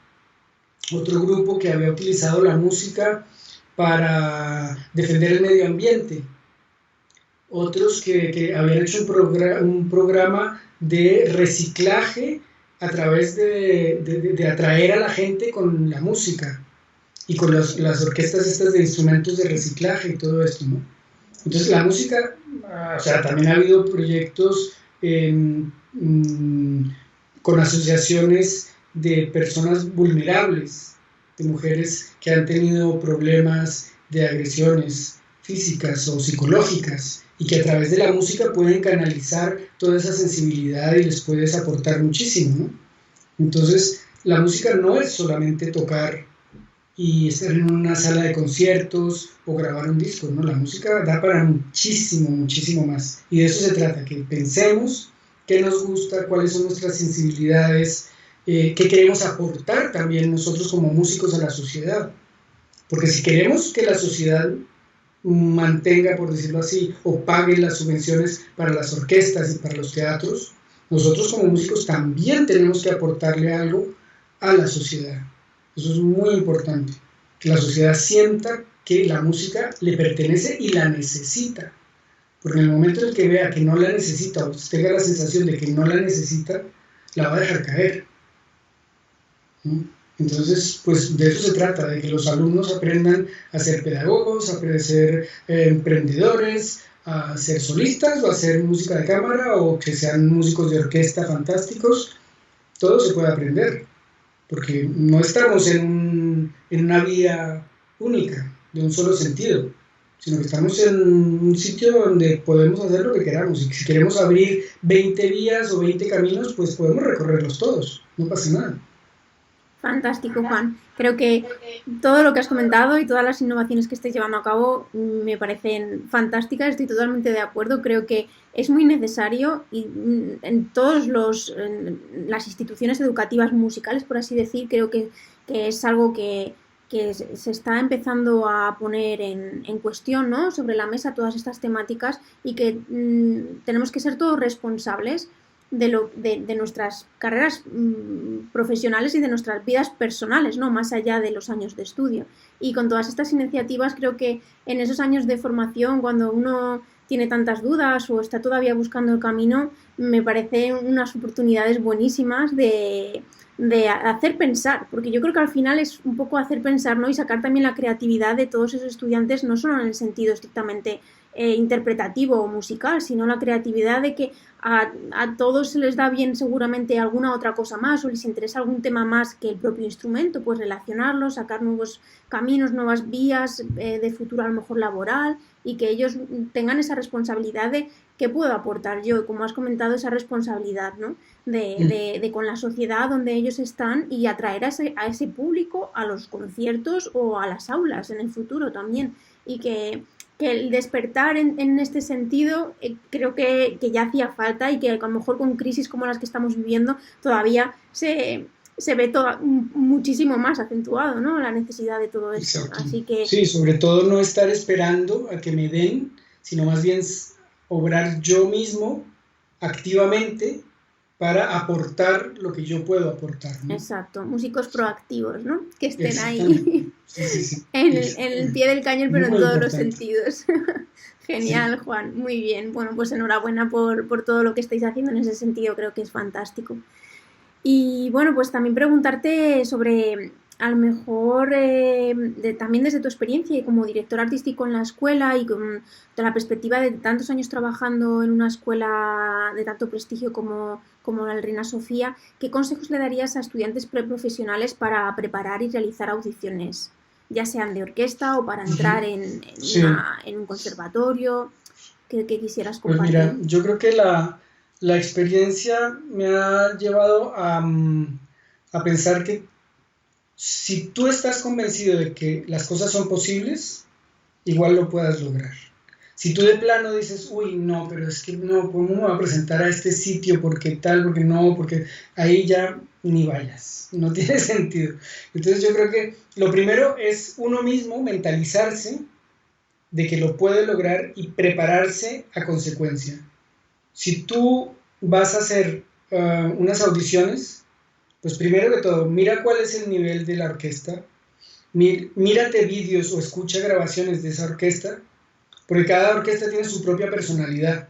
Speaker 2: Otro grupo que había utilizado la música para defender el medio ambiente. Otros que habían hecho un programa de reciclaje a través de atraer a la gente con la música y con las orquestas estas de instrumentos de reciclaje y todo esto, ¿no? Entonces la música, o sea, también ha habido proyectos con asociaciones de personas vulnerables, de mujeres que han tenido problemas de agresiones físicas o psicológicas y que a través de la música pueden canalizar toda esa sensibilidad y les puedes aportar muchísimo, ¿no? Entonces, la música no es solamente tocar y estar en una sala de conciertos o grabar un disco, ¿no? La música da para muchísimo, muchísimo más. Y de eso se trata, que pensemos qué nos gusta, cuáles son nuestras sensibilidades, qué queremos aportar también nosotros como músicos a la sociedad. Porque si queremos que la sociedad mantenga, por decirlo así, o pague las subvenciones para las orquestas y para los teatros, nosotros como músicos también tenemos que aportarle algo a la sociedad. Eso es muy importante, que la sociedad sienta que la música le pertenece y la necesita. Porque en el momento en el que vea que no la necesita o tenga la sensación de que no la necesita, la va a dejar caer, ¿no? Entonces, pues de eso se trata, de que los alumnos aprendan a ser pedagogos, a ser emprendedores, a ser solistas o a hacer música de cámara o que sean músicos de orquesta fantásticos. Todo se puede aprender, porque no estamos en una vía única, de un solo sentido, sino que estamos en un sitio donde podemos hacer lo que queramos. Y si queremos abrir 20 vías o 20 caminos, pues podemos recorrerlos todos, no pasa nada.
Speaker 1: Fantástico, Juan. Creo que todo lo que has comentado y todas las innovaciones que estáis llevando a cabo me parecen fantásticas. Estoy totalmente de acuerdo. Creo que es muy necesario y en las instituciones educativas musicales, por así decir, creo que es algo que se está empezando a poner en cuestión, ¿no? Sobre la mesa todas estas temáticas y que tenemos que ser todos responsables de nuestras carreras profesionales y de nuestras vidas personales, ¿no? Más allá de los años de estudio. Y con todas estas iniciativas creo que en esos años de formación, cuando uno tiene tantas dudas o está todavía buscando el camino, me parecen unas oportunidades buenísimas de hacer pensar, porque yo creo que al final es un poco hacer pensar, ¿no? Y sacar también la creatividad de todos esos estudiantes, no solo en el sentido estrictamente interpretativo o musical, sino la creatividad de que a todos se les da bien seguramente alguna otra cosa más o les interesa algún tema más que el propio instrumento, pues relacionarlo, sacar nuevos caminos, nuevas vías de futuro a lo mejor laboral y que ellos tengan esa responsabilidad de qué puedo aportar yo, como has comentado, esa responsabilidad, ¿no? de con la sociedad donde ellos están y atraer a ese público a los conciertos o a las aulas en el futuro también y que el despertar en este sentido creo que ya hacía falta y que a lo mejor con crisis como las que estamos viviendo todavía se ve muchísimo más acentuado, ¿no? La necesidad de todo esto.
Speaker 2: Exacto.
Speaker 1: Así que
Speaker 2: sí, sobre todo no estar esperando a que me den, sino más bien obrar yo mismo activamente para aportar lo que yo puedo aportar, ¿no?
Speaker 1: Exacto, músicos proactivos, ¿no? Que estén ahí
Speaker 2: sí.
Speaker 1: en el pie del cañón, pero
Speaker 2: Muy
Speaker 1: en todos
Speaker 2: importante.
Speaker 1: los sentidos. Genial, sí. Juan, muy bien. Bueno, pues enhorabuena por todo lo que estáis haciendo en ese sentido, creo que es fantástico. Y bueno, pues también preguntarte sobre, a lo mejor, también desde tu experiencia y como director artístico en la escuela y con la perspectiva de tantos años trabajando en una escuela de tanto prestigio como la Reina Sofía, ¿qué consejos le darías a estudiantes preprofesionales para preparar y realizar audiciones, ya sean de orquesta o para entrar en un conservatorio? ¿Qué quisieras compartir?
Speaker 2: Pues mira, yo creo que la experiencia me ha llevado a pensar que si tú estás convencido de que las cosas son posibles, igual lo puedas lograr. Si tú de plano dices, uy, no, pero es que no, ¿cómo me voy a presentar a este sitio? Porque tal, porque no, porque ahí ya ni vayas, no tiene sentido. Entonces yo creo que lo primero es uno mismo mentalizarse de que lo puede lograr y prepararse a consecuencia. Si tú vas a hacer unas audiciones, pues primero que todo, mira cuál es el nivel de la orquesta, mírate vídeos o escucha grabaciones de esa orquesta, porque cada orquesta tiene su propia personalidad.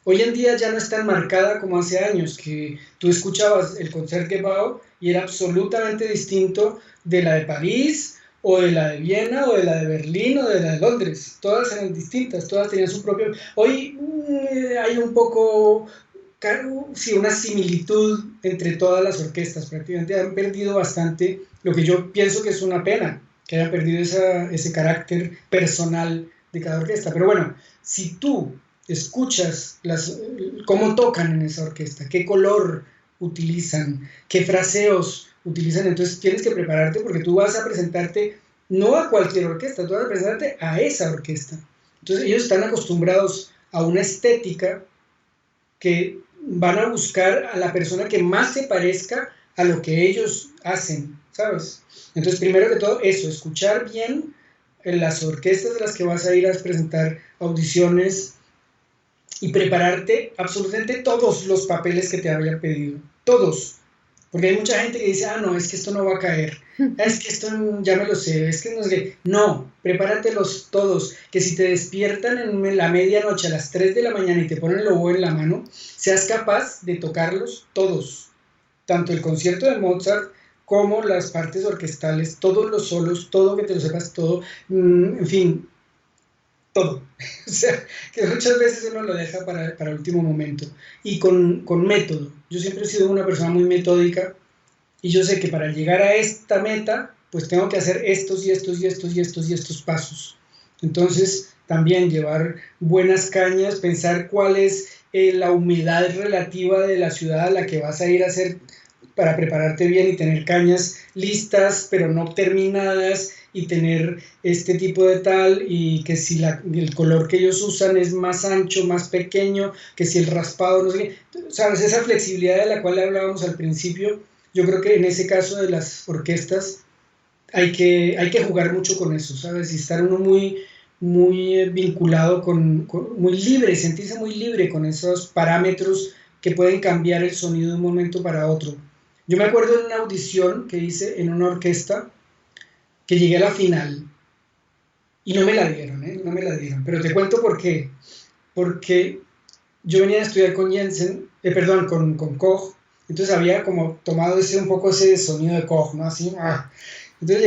Speaker 2: Hoy en día ya no es tan marcada como hace años, que tú escuchabas el Concertgebouw y era absolutamente distinto de la de París, o de la de Viena, o de la de Berlín, o de la de Londres. Todas eran distintas, todas tenían su propio... Hoy hay un poco, sí, una similitud entre todas las orquestas. Prácticamente han perdido bastante, lo que yo pienso que es una pena, que hayan perdido ese carácter personal de cada orquesta. Pero bueno, si tú escuchas cómo tocan en esa orquesta, qué color utilizan, qué fraseos utilizan, entonces tienes que prepararte porque tú vas a presentarte no a cualquier orquesta, tú vas a presentarte a esa orquesta. Entonces ellos están acostumbrados a una estética que van a buscar a la persona que más se parezca a lo que ellos hacen, ¿sabes? Entonces, primero que todo, eso, escuchar bien en las orquestas de las que vas a ir a presentar audiciones y prepararte absolutamente todos los papeles que te habían pedido, todos. Porque hay mucha gente que dice, no, es que esto no va a caer, es que esto ya me lo sé, es que no sé. No, prepáratelos todos, que si te despiertan en la medianoche a las 3 de la mañana y te ponen el oboe en la mano, seas capaz de tocarlos todos, tanto el concierto de Mozart como las partes orquestales, todos los solos, todo, que te lo sepas todo, en fin, todo. O sea, que muchas veces uno lo deja para el último momento. Y con método. Yo siempre he sido una persona muy metódica y yo sé que para llegar a esta meta, pues tengo que hacer estos y estos y estos y estos y estos pasos. Entonces, también llevar buenas cañas, pensar cuál es la humedad relativa de la ciudad a la que vas a ir a hacer para prepararte bien y tener cañas listas pero no terminadas y tener este tipo de tal, y que si el color que ellos usan es más ancho, más pequeño, que si el raspado, no sé qué, sabes, esa flexibilidad de la cual hablábamos al principio, yo creo que en ese caso de las orquestas hay que jugar mucho con eso, ¿sabes? Y estar uno muy vinculado muy libre, sentirse muy libre con esos parámetros que pueden cambiar el sonido de un momento para otro. Yo me acuerdo de una audición que hice en una orquesta que llegué a la final y no me la dieron, no me la dieron. Pero te cuento por qué. Porque yo venía a estudiar con Jensen, perdón, con Koch, entonces había como tomado un poco ese sonido de Koch, ¿no? Así, Entonces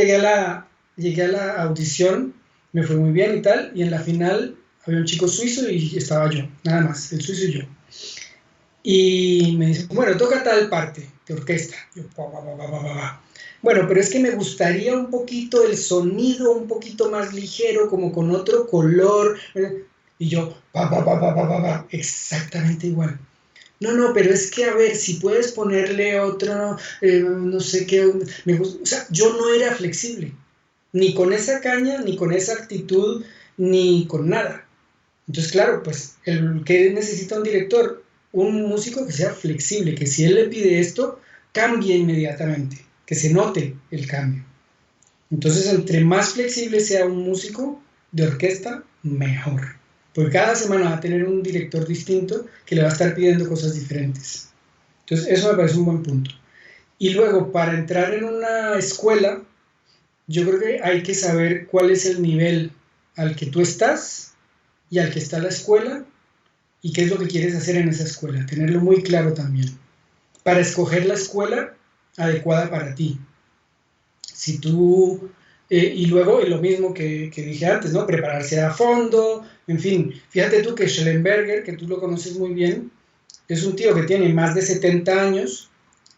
Speaker 2: llegué a la audición, me fue muy bien y tal, y en la final había un chico suizo y estaba yo, nada más, el suizo y yo. Y me dice, bueno, toca tal parte de orquesta. Yo, bueno, pero es que me gustaría un poquito el sonido, un poquito más ligero, como con otro color. Y yo, exactamente igual. No, pero es que a ver, si puedes ponerle otro, no sé qué, o sea, yo no era flexible, ni con esa caña, ni con esa actitud, ni con nada. Entonces, claro, pues, ¿qué necesita un director? Un músico que sea flexible, que si él le pide esto, cambie inmediatamente, que se note el cambio. Entonces, entre más flexible sea un músico de orquesta, mejor. Porque cada semana va a tener un director distinto que le va a estar pidiendo cosas diferentes. Entonces, eso me parece un buen punto. Y luego, para entrar en una escuela, yo creo que hay que saber cuál es el nivel al que tú estás y al que está la escuela, y qué es lo que quieres hacer en esa escuela, tenerlo muy claro también, para escoger la escuela adecuada para ti. Si tú, y luego lo mismo que dije antes, ¿no? Prepararse a fondo, en fin, fíjate tú que Schellenberger, que tú lo conoces muy bien, es un tío que tiene más de 70 años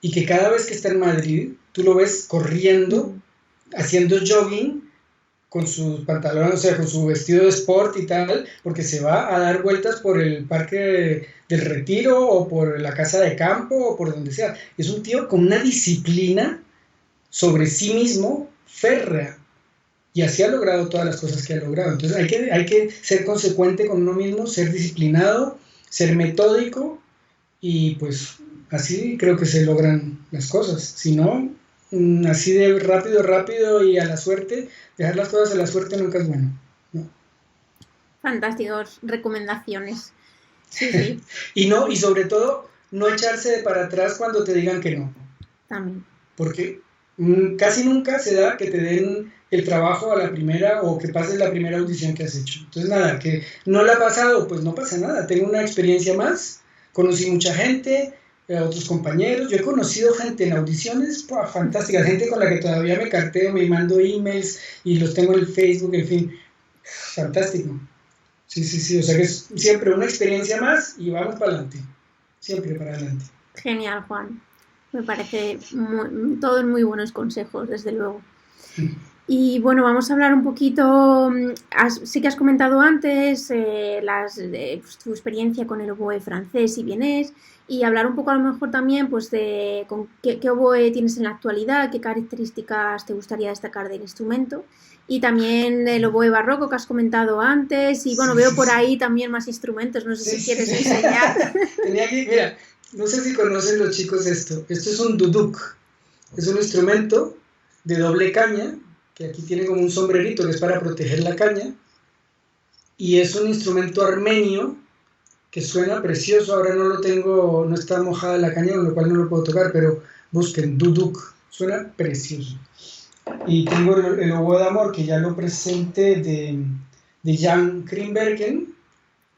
Speaker 2: y que cada vez que está en Madrid, tú lo ves corriendo, haciendo jogging, con sus pantalones, o sea, con su vestido de sport y tal, porque se va a dar vueltas por el Parque del Retiro o por la casa de campo o por donde sea. Es un tío con una disciplina sobre sí mismo férrea. Y así ha logrado todas las cosas que ha logrado. Entonces hay que ser consecuente con uno mismo, ser disciplinado, ser metódico y pues así creo que se logran las cosas. Si no, así de rápido y a la suerte, dejar las cosas a la suerte nunca es bueno, ¿no?
Speaker 1: Fantásticas recomendaciones. Sí.
Speaker 2: Y sobre todo, no echarse de para atrás cuando te digan que no.
Speaker 1: También.
Speaker 2: Porque casi nunca se da que te den el trabajo a la primera o que pases la primera audición que has hecho. Entonces, nada, que no la ha pasado, pues no pasa nada. Tengo una experiencia más, conocí mucha gente, otros compañeros. Yo he conocido gente en audiciones, fantástica, gente con la que todavía me carteo, me mando emails y los tengo en el Facebook, en fin, fantástico. Sí, o sea que es siempre una experiencia más y vamos para adelante, siempre para adelante.
Speaker 1: Genial, Juan. Me parece todos muy buenos consejos, desde luego. Y bueno, vamos a hablar un poquito, sí que has comentado antes pues, tu experiencia con el oboe francés y vienés, y hablar un poco a lo mejor también pues de con qué oboe tienes en la actualidad, qué características te gustaría destacar del instrumento, y también el oboe barroco que has comentado antes, y bueno, veo por ahí también más instrumentos, no sé si quieres enseñar.
Speaker 2: Tenía que, mira, no sé si conocen los chicos esto es un duduk, es un instrumento de doble caña, que aquí tiene como un sombrerito que es para proteger la caña, y es un instrumento armenio que suena precioso. Ahora no lo tengo, no está mojada la caña, con lo cual no lo puedo tocar, pero busquen duduk, suena precioso. Y tengo el oboe de amor, que ya lo presenté, de Jan Krimbergen,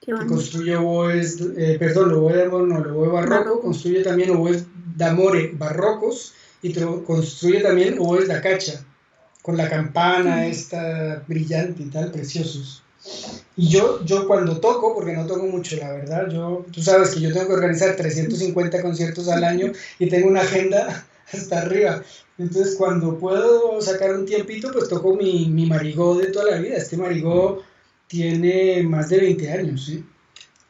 Speaker 2: que construye oboes, el oboe de amor no, el oboe barroco, construye también oboes de amore barrocos, y construye también oboes da caccia, con la campana esta brillante y tal, preciosos. Y yo cuando toco, porque no toco mucho, la verdad, tú sabes que yo tengo que organizar 350 conciertos al año y tengo una agenda hasta arriba. Entonces cuando puedo sacar un tiempito, pues toco mi marigó de toda la vida. Este marigó tiene más de 20 años, ¿sí?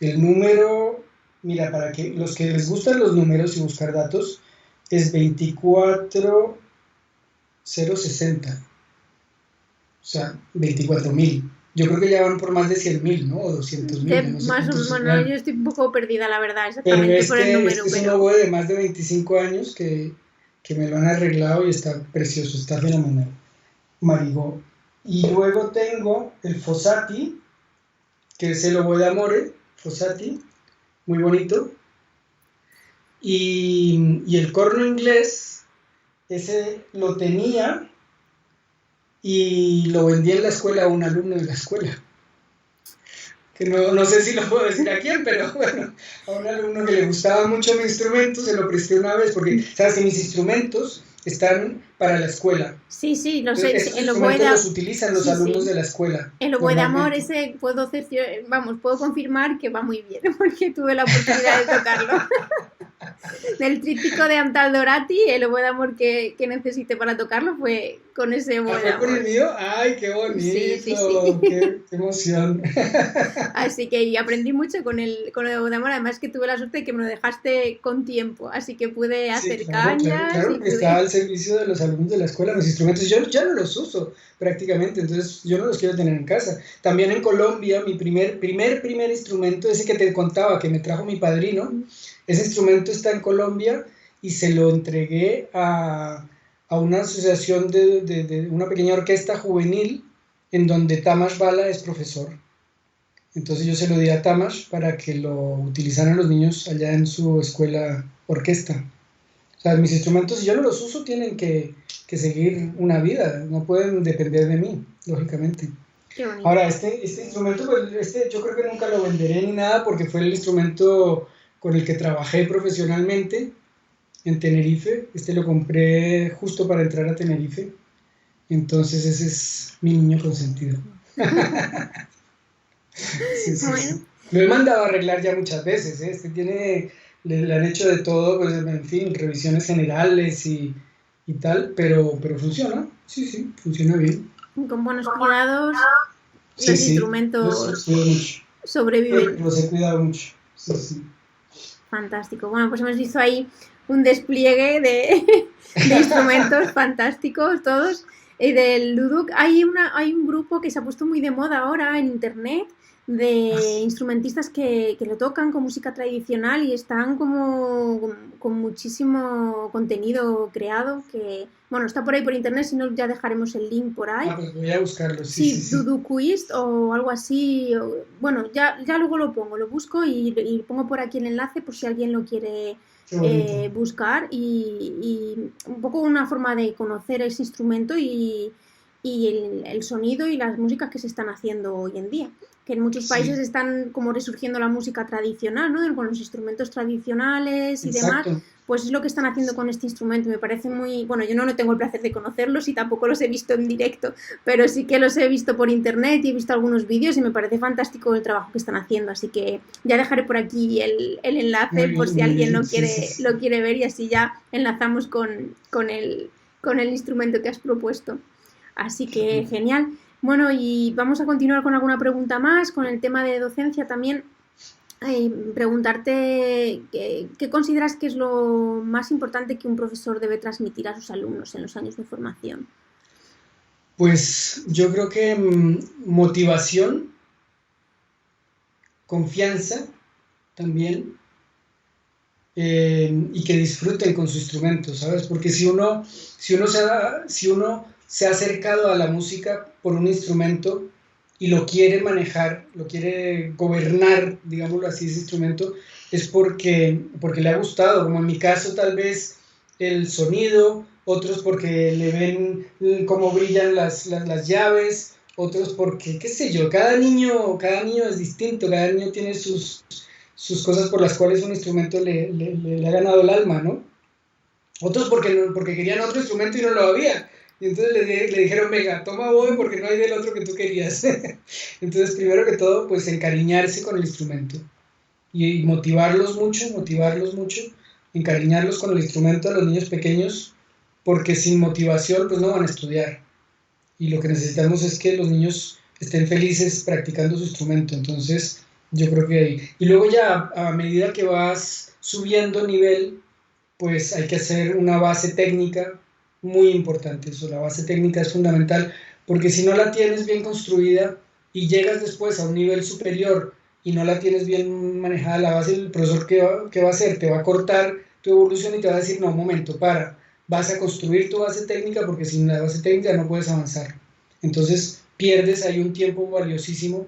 Speaker 2: El número, mira, para que los que les gustan los números y buscar datos, es 24060. O sea, 24.000. Yo creo que ya van por más de 100.000, ¿no? O 200.000. No sé
Speaker 1: más o menos, yo estoy un poco perdida, la verdad, exactamente
Speaker 2: pero
Speaker 1: por el número.
Speaker 2: Es un oboe de más de 25 años que me lo han arreglado y está precioso, está fenomenal. Marigó. Y luego tengo el Fossati, que es el oboe de amore, Fossati, muy bonito. Y el corno inglés, ese lo tenía y lo vendí en la escuela a un alumno de la escuela. Que no sé si lo puedo decir a quién, pero bueno, a un alumno que le gustaba mucho mi instrumento, se lo presté una vez, porque sabes que mis instrumentos están para la escuela.
Speaker 1: Sí, lo sé.
Speaker 2: Estos instrumentos los utilizan los alumnos de la escuela.
Speaker 1: El oboe de amor, ese puedo confirmar que va muy bien, porque tuve la oportunidad de tocarlo. Del tríptico de Antal Dorati, el oboe de amor que necesité para tocarlo fue con ese oboe de amor.
Speaker 2: ¿Fue con el mío? ¡Ay, qué bonito!
Speaker 1: Sí.
Speaker 2: Qué emoción!
Speaker 1: Así que aprendí mucho con el oboe de amor, además que tuve la suerte de que me lo dejaste con tiempo, así que pude hacer cañas.
Speaker 2: Claro, porque estaba al servicio de los alumnos de la escuela, los instrumentos. Yo ya no los uso prácticamente, entonces yo no los quiero tener en casa. También en Colombia, mi primer instrumento, ese que te contaba, que me trajo mi padrino, ese instrumento está en Colombia y se lo entregué a una asociación de una pequeña orquesta juvenil en donde Tamás Bala es profesor. Entonces yo se lo di a Tamás para que lo utilizaran los niños allá en su escuela orquesta. O sea, mis instrumentos, si yo no los uso, tienen que seguir una vida, no pueden depender de mí, lógicamente. Ahora, este instrumento, pues, yo creo que nunca lo venderé ni nada porque fue el instrumento con el que trabajé profesionalmente en Tenerife. Lo compré justo para entrar a Tenerife. Entonces ese es mi niño consentido. Sí. Lo he mandado a arreglar ya muchas veces, ¿eh? Le han hecho de todo, pues, en fin, revisiones generales y tal, pero funciona. Sí, funciona bien.
Speaker 1: Con buenos cuidados, los instrumentos sobreviven.
Speaker 2: Los he cuidado mucho. Sí.
Speaker 1: Fantástico. Bueno, pues hemos visto ahí un despliegue de instrumentos fantásticos todos. Y del duduk hay un grupo que se ha puesto muy de moda ahora en internet de instrumentistas que lo tocan con música tradicional y están como con muchísimo contenido creado que, bueno, está por ahí por internet, si no ya dejaremos el link por ahí.
Speaker 2: Pues voy a buscarlo, sí.
Speaker 1: Dudukuist o algo así, bueno, ya luego lo busco y pongo por aquí el enlace por si alguien lo quiere buscar y un poco una forma de conocer ese instrumento y el sonido y las músicas que se están haciendo hoy en día, que en muchos países están como resurgiendo la música tradicional, ¿no? Con los instrumentos tradicionales y demás, pues es lo que están haciendo con este instrumento. Me parece muy, bueno, yo no tengo el placer de conocerlos y tampoco los he visto en directo, pero sí que los he visto por internet y he visto algunos vídeos y me parece fantástico el trabajo que están haciendo, así que ya dejaré por aquí el enlace por si alguien lo quiere ver y así ya enlazamos con el instrumento que has propuesto. Así que genial. Bueno, y vamos a continuar con alguna pregunta más, con el tema de docencia también. Preguntarte ¿qué consideras que es lo más importante que un profesor debe transmitir a sus alumnos en los años de formación?
Speaker 2: Pues yo creo que motivación, confianza también, y que disfruten con su instrumento, ¿sabes? Porque si uno se ha acercado a la música por un instrumento y lo quiere manejar, lo quiere gobernar, digámoslo así, ese instrumento, es porque le ha gustado, como en mi caso tal vez el sonido, otros porque le ven cómo brillan las llaves, otros porque, qué sé yo, cada niño es distinto, cada niño tiene sus cosas por las cuales un instrumento le ha ganado el alma, ¿no? Otros porque querían otro instrumento y no lo había. Y entonces le dijeron, venga, toma oboe porque no hay del otro que tú querías. Entonces, primero que todo, pues encariñarse con el instrumento. Y motivarlos mucho, encariñarlos con el instrumento a los niños pequeños, porque sin motivación, pues no van a estudiar. Y lo que necesitamos es que los niños estén felices practicando su instrumento. Entonces, yo creo que ahí. Y luego ya, a medida que vas subiendo nivel, pues hay que hacer una base técnica muy importante. Eso, la base técnica es fundamental, porque si no la tienes bien construida y llegas después a un nivel superior y no la tienes bien manejada la base, el profesor ¿qué va a hacer? Te va a cortar tu evolución y te va a decir, no, un momento, vas a construir tu base técnica porque sin la base técnica no puedes avanzar. Entonces pierdes ahí un tiempo valiosísimo.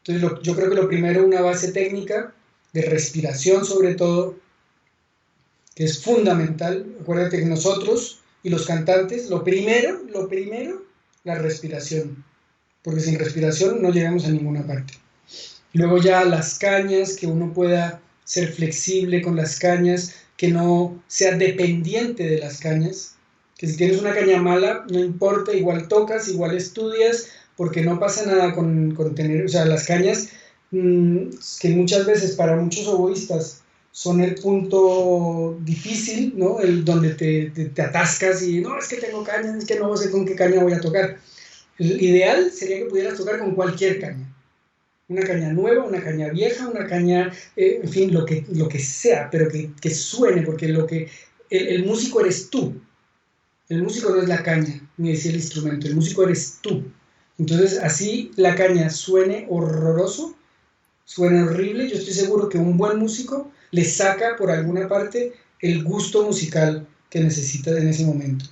Speaker 2: Entonces yo creo que lo primero, una base técnica de respiración sobre todo, que es fundamental. Acuérdate que nosotros y los cantantes, lo primero, la respiración, porque sin respiración no llegamos a ninguna parte. Luego ya las cañas, que uno pueda ser flexible con las cañas, que no sea dependiente de las cañas, que si tienes una caña mala, no importa, igual tocas, igual estudias, porque no pasa nada con tener, o sea, las cañas, que muchas veces para muchos oboístas son el punto difícil, ¿no? Donde te atascas y no, es que tengo cañas, es que no sé con qué caña voy a tocar. El ideal sería que pudieras tocar con cualquier caña. Una caña nueva, una caña vieja, una caña, en fin, lo que sea, pero que suene, porque el músico eres tú. El músico no es la caña, ni es el instrumento, el músico eres tú. Entonces, así la caña suene horroroso, suene horrible, yo estoy seguro que un buen músico le saca por alguna parte el gusto musical que necesita en ese momento.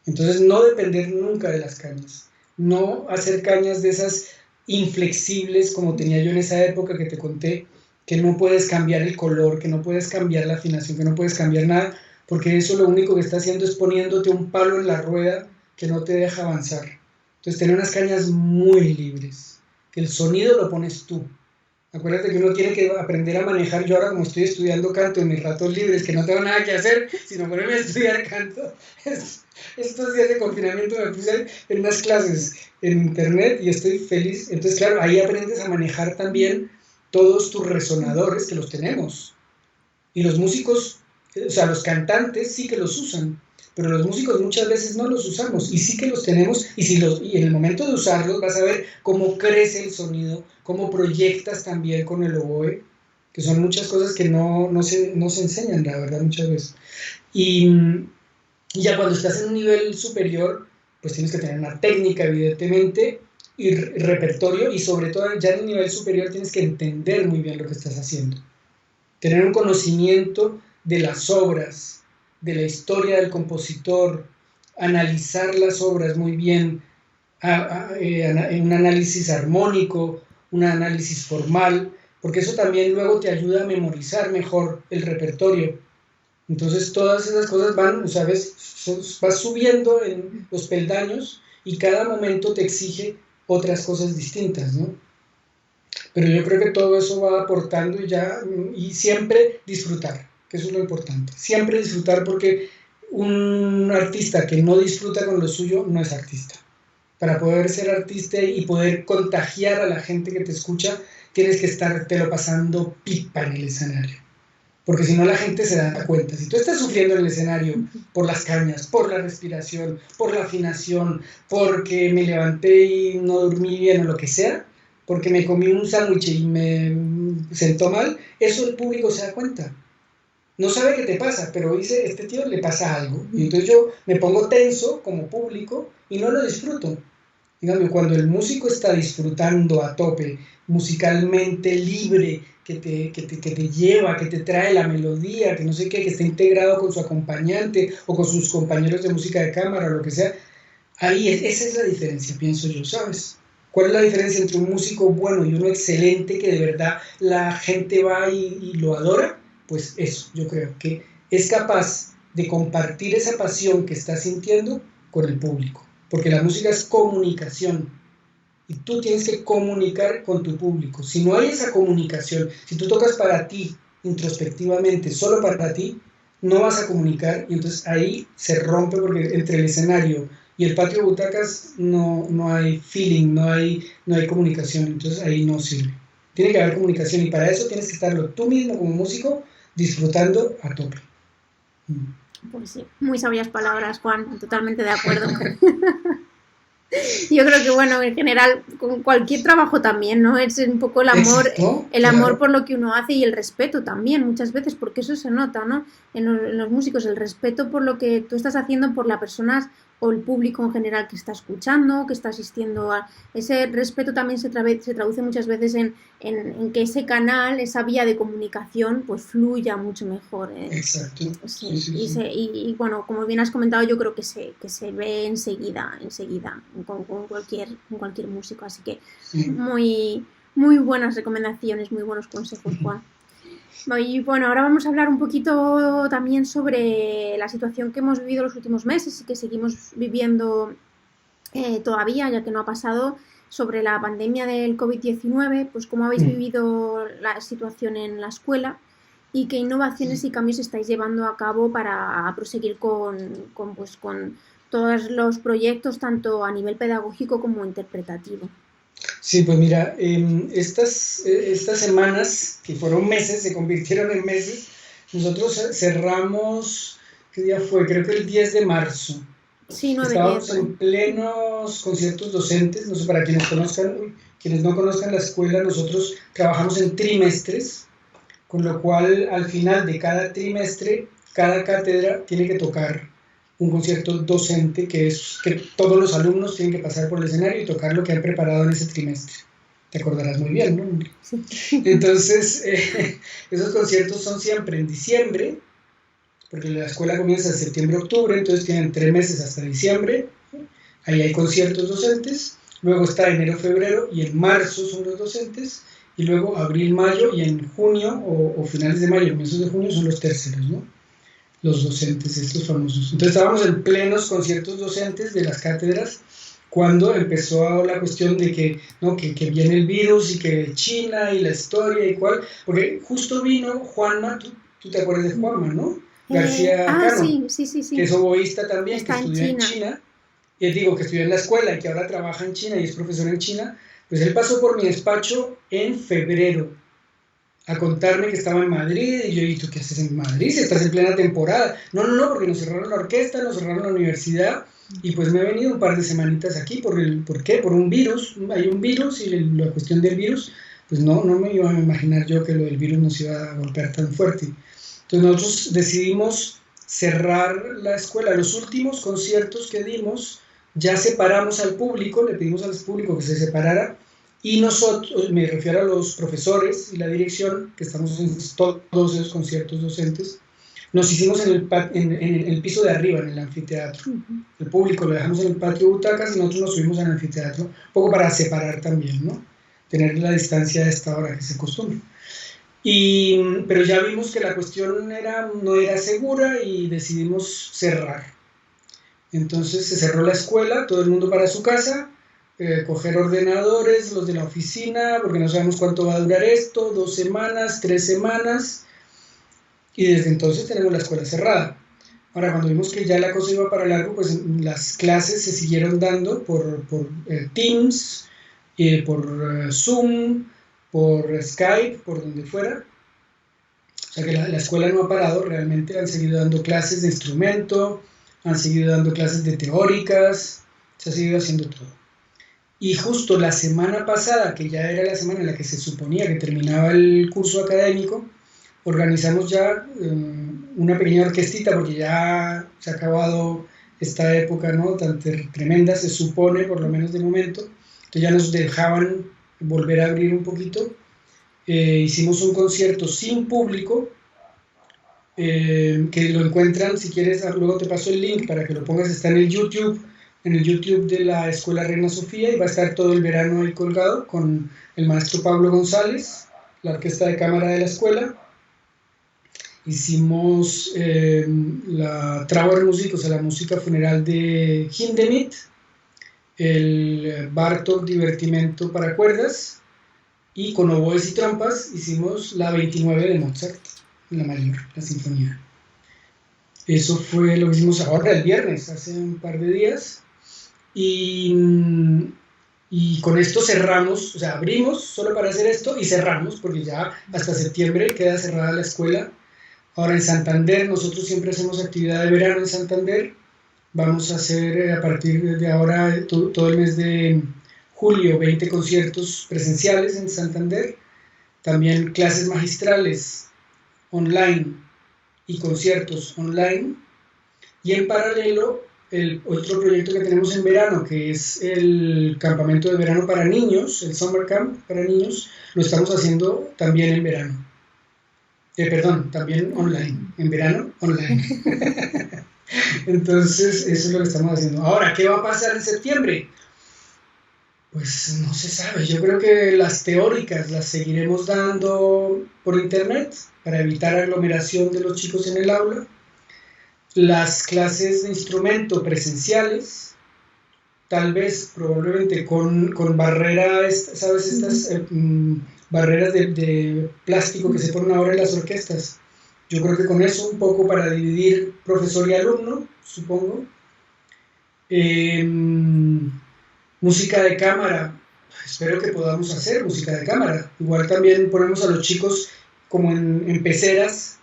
Speaker 2: Entonces, no depender nunca de las cañas, no hacer cañas de esas inflexibles como tenía yo en esa época que te conté, que no puedes cambiar el color, que no puedes cambiar la afinación, que no puedes cambiar nada, porque eso lo único que está haciendo es poniéndote un palo en la rueda que no te deja avanzar. Entonces, tener unas cañas muy libres, que el sonido lo pones tú. Acuérdate que uno tiene que aprender a manejar. Yo ahora, como estoy estudiando canto en mis ratos libres, que no tengo nada que hacer, sino ponerme a estudiar canto, estos días de confinamiento me puse en unas clases en internet y estoy feliz. Entonces, claro, ahí aprendes a manejar también todos tus resonadores, que los tenemos. Y los músicos, o sea, los cantantes sí que los usan, pero los músicos muchas veces no los usamos, y sí que los tenemos, y en el momento de usarlos vas a ver cómo crece el sonido, cómo proyectas también con el oboe, que son muchas cosas que no se enseñan, la verdad, muchas veces. Y ya cuando estás en un nivel superior, pues tienes que tener una técnica, evidentemente, y repertorio, y sobre todo ya en un nivel superior tienes que entender muy bien lo que estás haciendo. Tener un conocimiento de las obras, de la historia del compositor, analizar las obras muy bien, un análisis armónico, un análisis formal, porque eso también luego te ayuda a memorizar mejor el repertorio. Entonces todas esas cosas van, ¿sabes? Vas subiendo en los peldaños y cada momento te exige otras cosas distintas, ¿no? Pero yo creo que todo eso va aportando y siempre disfrutar, que eso es lo importante. Siempre disfrutar, porque un artista que no disfruta con lo suyo no es artista. Para poder ser artista y poder contagiar a la gente que te escucha, tienes que estártelo pasando pipa en el escenario. Porque si no, la gente se da cuenta. Si tú estás sufriendo en el escenario por las cañas, por la respiración, por la afinación, porque me levanté y no dormí bien o lo que sea, porque me comí un sándwich y me sentó mal, eso el público se da cuenta. No sabe qué te pasa, pero dice, este tío le pasa algo. Y entonces yo me pongo tenso como público y no lo disfruto. Dígame, cuando el músico está disfrutando a tope, musicalmente libre, que te lleva, que te trae la melodía, que no sé qué, que está integrado con su acompañante o con sus compañeros de música de cámara o lo que sea, ahí esa es la diferencia, pienso yo, ¿sabes? ¿Cuál es la diferencia entre un músico bueno y uno excelente que de verdad la gente va y lo adora? Pues eso, yo creo que es capaz de compartir esa pasión que está sintiendo con el público, porque la música es comunicación y tú tienes que comunicar con tu público. Si no hay esa comunicación, si tú tocas para ti, introspectivamente, solo para ti, no vas a comunicar, y entonces ahí se rompe, porque entre el escenario y el patio de butacas no hay feeling, no hay comunicación, entonces ahí no sirve. Tiene que haber comunicación, y para eso tienes que estarlo tú mismo como músico disfrutando a tope.
Speaker 1: Pues sí, muy sabias palabras, Juan, totalmente de acuerdo. Yo creo que, bueno, en general, con cualquier trabajo también, ¿no? Es un poco el amor,
Speaker 2: Exacto,
Speaker 1: el amor
Speaker 2: claro.
Speaker 1: por lo que uno hace, y el respeto también, muchas veces, porque eso se nota, ¿no? En los músicos, el respeto por lo que tú estás haciendo, por la persona o el público en general que está escuchando, que está asistiendo a... Ese respeto también se traduce muchas veces en que ese canal, esa vía de comunicación, pues fluya mucho mejor.
Speaker 2: Exacto.
Speaker 1: Sí,
Speaker 2: Sí.
Speaker 1: y bueno, como bien has comentado, yo creo que se ve enseguida con cualquier músico. Así que
Speaker 2: Sí.
Speaker 1: muy, muy buenas recomendaciones, muy buenos consejos, Juan. Y bueno, ahora vamos a hablar un poquito también sobre la situación que hemos vivido los últimos meses y que seguimos viviendo todavía, ya que no ha pasado, sobre la pandemia del COVID-19, pues cómo habéis vivido la situación en la escuela y qué innovaciones y cambios estáis llevando a cabo para proseguir con todos los proyectos, tanto a nivel pedagógico como interpretativo.
Speaker 2: Sí, pues mira, estas semanas, que fueron meses, se convirtieron en meses. Nosotros cerramos, ¿qué día fue? Creo que el 10 de marzo.
Speaker 1: Sí, 9-10.
Speaker 2: Estábamos en plenos conciertos docentes. No sé, para quienes no conozcan la escuela, nosotros trabajamos en trimestres, con lo cual al final de cada trimestre, cada cátedra tiene que tocar un concierto docente, que es que todos los alumnos tienen que pasar por el escenario y tocar lo que han preparado en ese trimestre. Te acordarás muy bien, ¿no? Sí. Entonces, esos conciertos son siempre en diciembre, porque la escuela comienza en septiembre-octubre, entonces tienen 3 meses hasta diciembre. Ahí hay conciertos docentes. Luego está enero-febrero, y en marzo son los docentes. Y luego abril-mayo, y en junio o finales de mayo, comienzos de junio, son los terceros, ¿no? Los docentes, estos famosos. Entonces estábamos en plenos conciertos docentes de las cátedras cuando empezó la cuestión de que viene el virus y que China y la historia y cuál, porque justo vino Juanma, tú te acuerdas de Juanma, ¿no? García Cano,
Speaker 1: sí.
Speaker 2: Que es oboísta también,
Speaker 1: está
Speaker 2: que estudió en China, y digo que estudió en la escuela y que ahora trabaja en China y es profesor en China. Pues él pasó por mi despacho en febrero a contarme que estaba en Madrid, y yo, ¿y tú qué haces en Madrid si estás en plena temporada? No, porque nos cerraron la orquesta, nos cerraron la universidad, y pues me he venido un par de semanitas aquí. ¿Por qué? Por un virus, hay un virus, y la cuestión del virus, pues no me iba a imaginar yo que lo del virus nos iba a golpear tan fuerte. Entonces nosotros decidimos cerrar la escuela. Los últimos conciertos que dimos, ya separamos al público, le pedimos al público que se separara, y nosotros, me refiero a los profesores y la dirección, que estamos en todos esos conciertos docentes, nos hicimos en el piso de arriba, en el anfiteatro. El público lo dejamos en el patio de butacas y nosotros nos subimos al anfiteatro, un poco para separar también, ¿no? Tener la distancia a esta hora que se acostumbra. Pero ya vimos que la cuestión no era segura y decidimos cerrar. Entonces se cerró la escuela, todo el mundo para su casa, coger ordenadores, los de la oficina, porque no sabemos cuánto va a durar esto, 2 semanas, 3 semanas, y desde entonces tenemos la escuela cerrada. Ahora, cuando vimos que ya la cosa iba para largo, pues las clases se siguieron dando por Teams, por Zoom, por Skype, por donde fuera. O sea que la escuela no ha parado, realmente han seguido dando clases de instrumento, han seguido dando clases de teóricas, se ha seguido haciendo todo. Y justo la semana pasada, que ya era la semana en la que se suponía que terminaba el curso académico, organizamos ya una pequeña orquestita, porque ya se ha acabado esta época, ¿no?, tan tremenda, se supone, por lo menos de momento. Entonces ya nos dejaban volver a abrir un poquito. Hicimos un concierto sin público, que lo encuentran, si quieres, luego te paso el link para que lo pongas, está en el YouTube de la Escuela Reina Sofía, y va a estar todo el verano ahí colgado con el maestro Pablo González, la orquesta de cámara de la escuela. Hicimos la Trauermusik, o sea, la música funeral de Hindemith, el Bartók Divertimento para cuerdas, y con oboes y trompas hicimos la 29 de Mozart, la mayor, la sinfonía. Eso fue lo que hicimos ahora el viernes, hace un par de días, y con esto cerramos, o sea, abrimos solo para hacer esto y cerramos, porque ya hasta septiembre queda cerrada la escuela. Ahora en Santander, nosotros siempre hacemos actividad de verano en Santander. Vamos a hacer a partir de ahora todo el mes de julio 20 conciertos presenciales en Santander, también clases magistrales online y conciertos online, y en paralelo el otro proyecto que tenemos en verano, que es el campamento de verano para niños, el Summer Camp para niños, lo estamos haciendo también en verano. También online, en verano online. Entonces, eso es lo que estamos haciendo. Ahora, ¿qué va a pasar en septiembre? Pues no se sabe. Yo creo que las teóricas las seguiremos dando por internet para evitar aglomeración de los chicos en el aula. Las clases de instrumento presenciales, tal vez, probablemente con barreras, ¿sabes? Estas barreras de plástico que se ponen ahora en las orquestas. Yo creo que con eso un poco para dividir profesor y alumno, supongo. Música de cámara, espero que podamos hacer música de cámara. Igual también ponemos a los chicos como en peceras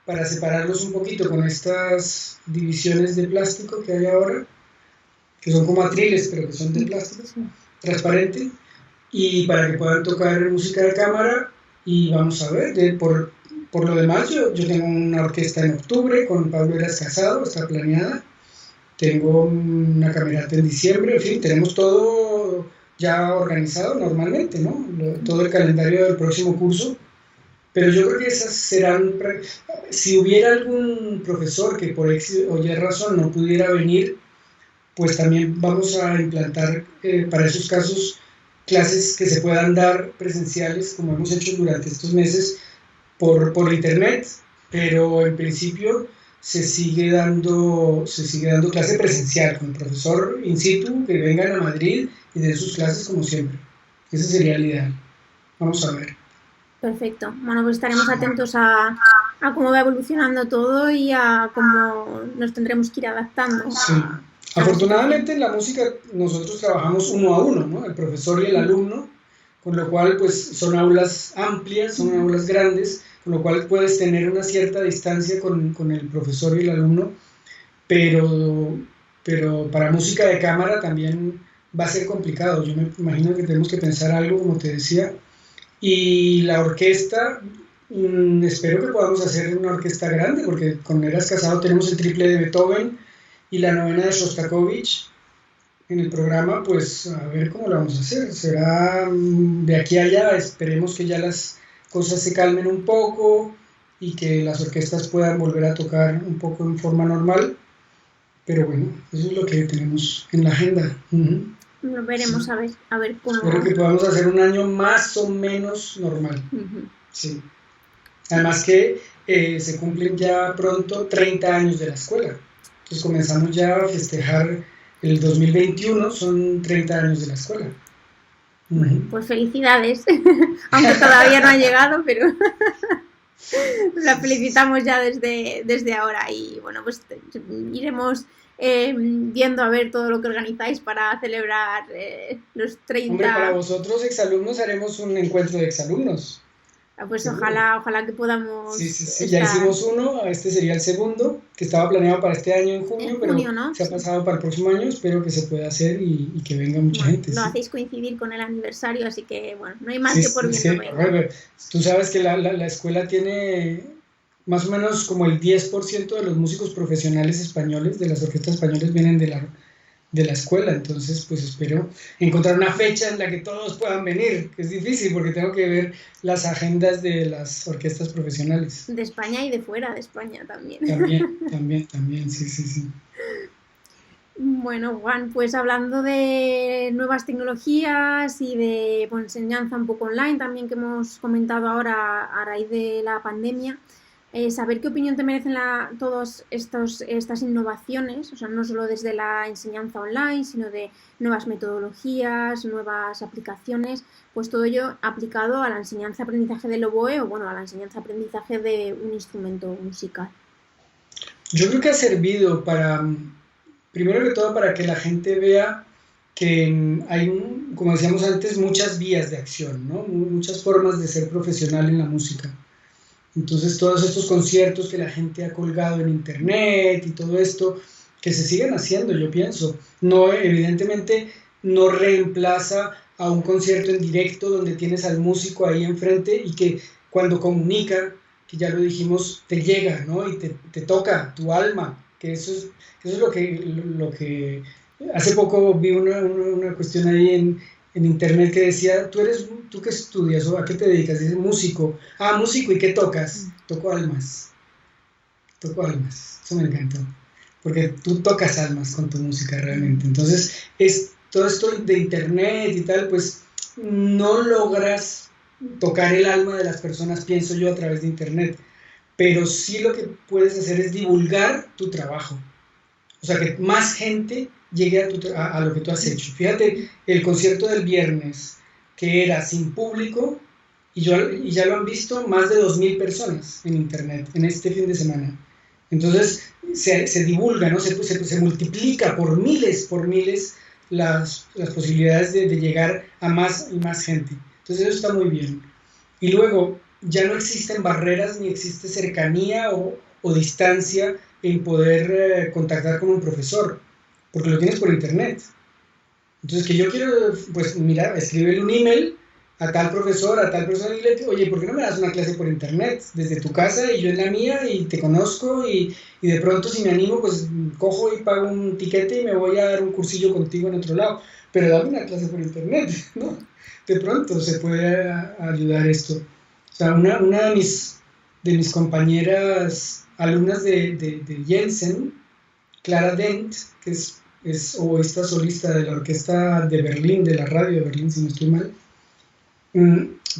Speaker 2: para separarlos un poquito con estas divisiones de plástico que hay ahora, que son como atriles, pero que son de plástico, transparente, y para que puedan tocar música de cámara. Y vamos a ver, por lo demás, yo tengo una orquesta en octubre con Pablo Eras Casado, está planeada. Tengo una camerata en diciembre, en fin, tenemos todo ya organizado normalmente, ¿no? Todo el calendario del próximo curso. Pero yo creo que esas serán, si hubiera algún profesor que por X o Y razón no pudiera venir, pues también vamos a implantar para esos casos clases que se puedan dar presenciales, como hemos hecho durante estos meses, por internet, pero en principio se sigue dando clase presencial con el profesor in situ, que vengan a Madrid y den sus clases como siempre. Ese sería el ideal. Vamos a ver.
Speaker 1: Perfecto. Bueno, pues estaremos atentos a cómo va evolucionando todo y a cómo nos tendremos que ir adaptando.
Speaker 2: Sí. Afortunadamente en la música nosotros trabajamos uno a uno, ¿no? El profesor y el alumno, con lo cual pues son aulas amplias, son aulas grandes, con lo cual puedes tener una cierta distancia con el profesor y el alumno, pero para música de cámara también va a ser complicado. Yo me imagino que tenemos que pensar algo, como te decía, Y la orquesta, espero que podamos hacer una orquesta grande, porque con Eras Casado tenemos el triple de Beethoven y la novena de Shostakovich en el programa, pues a ver cómo lo vamos a hacer. Será de aquí a allá, esperemos que ya las cosas se calmen un poco y que las orquestas puedan volver a tocar un poco en forma normal. Pero bueno, eso es lo que tenemos en la agenda.
Speaker 1: Lo veremos, sí. a ver cómo...
Speaker 2: Espero que podamos hacer un año más o menos normal. Sí. Además que se cumplen ya pronto 30 años de la escuela. Entonces comenzamos ya a festejar el 2021, son 30 años de la escuela.
Speaker 1: Pues felicidades, aunque todavía no ha llegado, pero la felicitamos ya desde ahora. Y bueno, pues iremos viendo a ver todo lo que organizáis para celebrar los 30.
Speaker 2: Hombre, para vosotros exalumnos haremos un encuentro de exalumnos.
Speaker 1: Pues ojalá que podamos...
Speaker 2: Sí, ya hicimos uno, este sería el segundo, que estaba planeado para este año en junio, pero ¿no? Se ha pasado para el próximo año, espero que se pueda hacer y que venga mucha gente.
Speaker 1: Lo hacéis coincidir con el aniversario, así que bueno, no hay más que por bien no
Speaker 2: venga. Tú sabes que la escuela tiene más o menos como el 10% de los músicos profesionales españoles, de las orquestas españolas, vienen de la escuela, entonces pues espero encontrar una fecha en la que todos puedan venir, que es difícil porque tengo que ver las agendas de las orquestas profesionales.
Speaker 1: De España y de fuera de España también.
Speaker 2: También, sí.
Speaker 1: Bueno, Juan, pues hablando de nuevas tecnologías y de enseñanza un poco online también que hemos comentado ahora a raíz de la pandemia, saber qué opinión te merecen todas estas innovaciones, o sea, no solo desde la enseñanza online, sino de nuevas metodologías, nuevas aplicaciones, pues todo ello aplicado a la enseñanza-aprendizaje del oboe o, bueno, a la enseñanza-aprendizaje de un instrumento musical.
Speaker 2: Yo creo que ha servido primero que todo, para que la gente vea que hay, como decíamos antes, muchas vías de acción, ¿no? Muchas formas de ser profesional en la música. Entonces todos estos conciertos que la gente ha colgado en internet y todo esto, que se sigan haciendo, yo pienso. No, evidentemente no reemplaza a un concierto en directo donde tienes al músico ahí enfrente y que cuando comunica, que ya lo dijimos, te llega, ¿no? Y te toca tu alma, que eso es lo que hace poco vi una cuestión ahí en internet que decía, ¿tú qué estudias o a qué te dedicas? Dice, músico. Ah, músico, ¿y qué tocas? Toco almas, eso me encantó, porque tú tocas almas con tu música realmente. Entonces, todo esto de internet y tal, pues no logras tocar el alma de las personas, pienso yo, a través de internet, pero sí lo que puedes hacer es divulgar tu trabajo, o sea, que más gente llegue a lo que tú has hecho. Fíjate, el concierto del viernes, que era sin público, y ya lo han visto más de 2,000 personas en internet en este fin de semana. Entonces se divulga, ¿no? Se multiplica por miles las posibilidades de llegar a más y más gente. Entonces eso está muy bien. Y luego ya no existen barreras ni existe cercanía o distancia en poder contactar con un profesor, porque lo tienes por internet. Entonces, que yo quiero, pues mira, escríbele un email a tal profesor, a tal persona, y le digo, oye, ¿por qué no me das una clase por internet? Desde tu casa y yo en la mía, y te conozco, y de pronto si me animo, pues cojo y pago un tiquete y me voy a dar un cursillo contigo en otro lado. Pero dame una clase por internet, ¿no? De pronto se puede ayudar esto. O sea, una de mis compañeras, alumnas de Jensen, Clara Dent, que es oboísta solista de la orquesta de Berlín, de la radio de Berlín, si no estoy mal.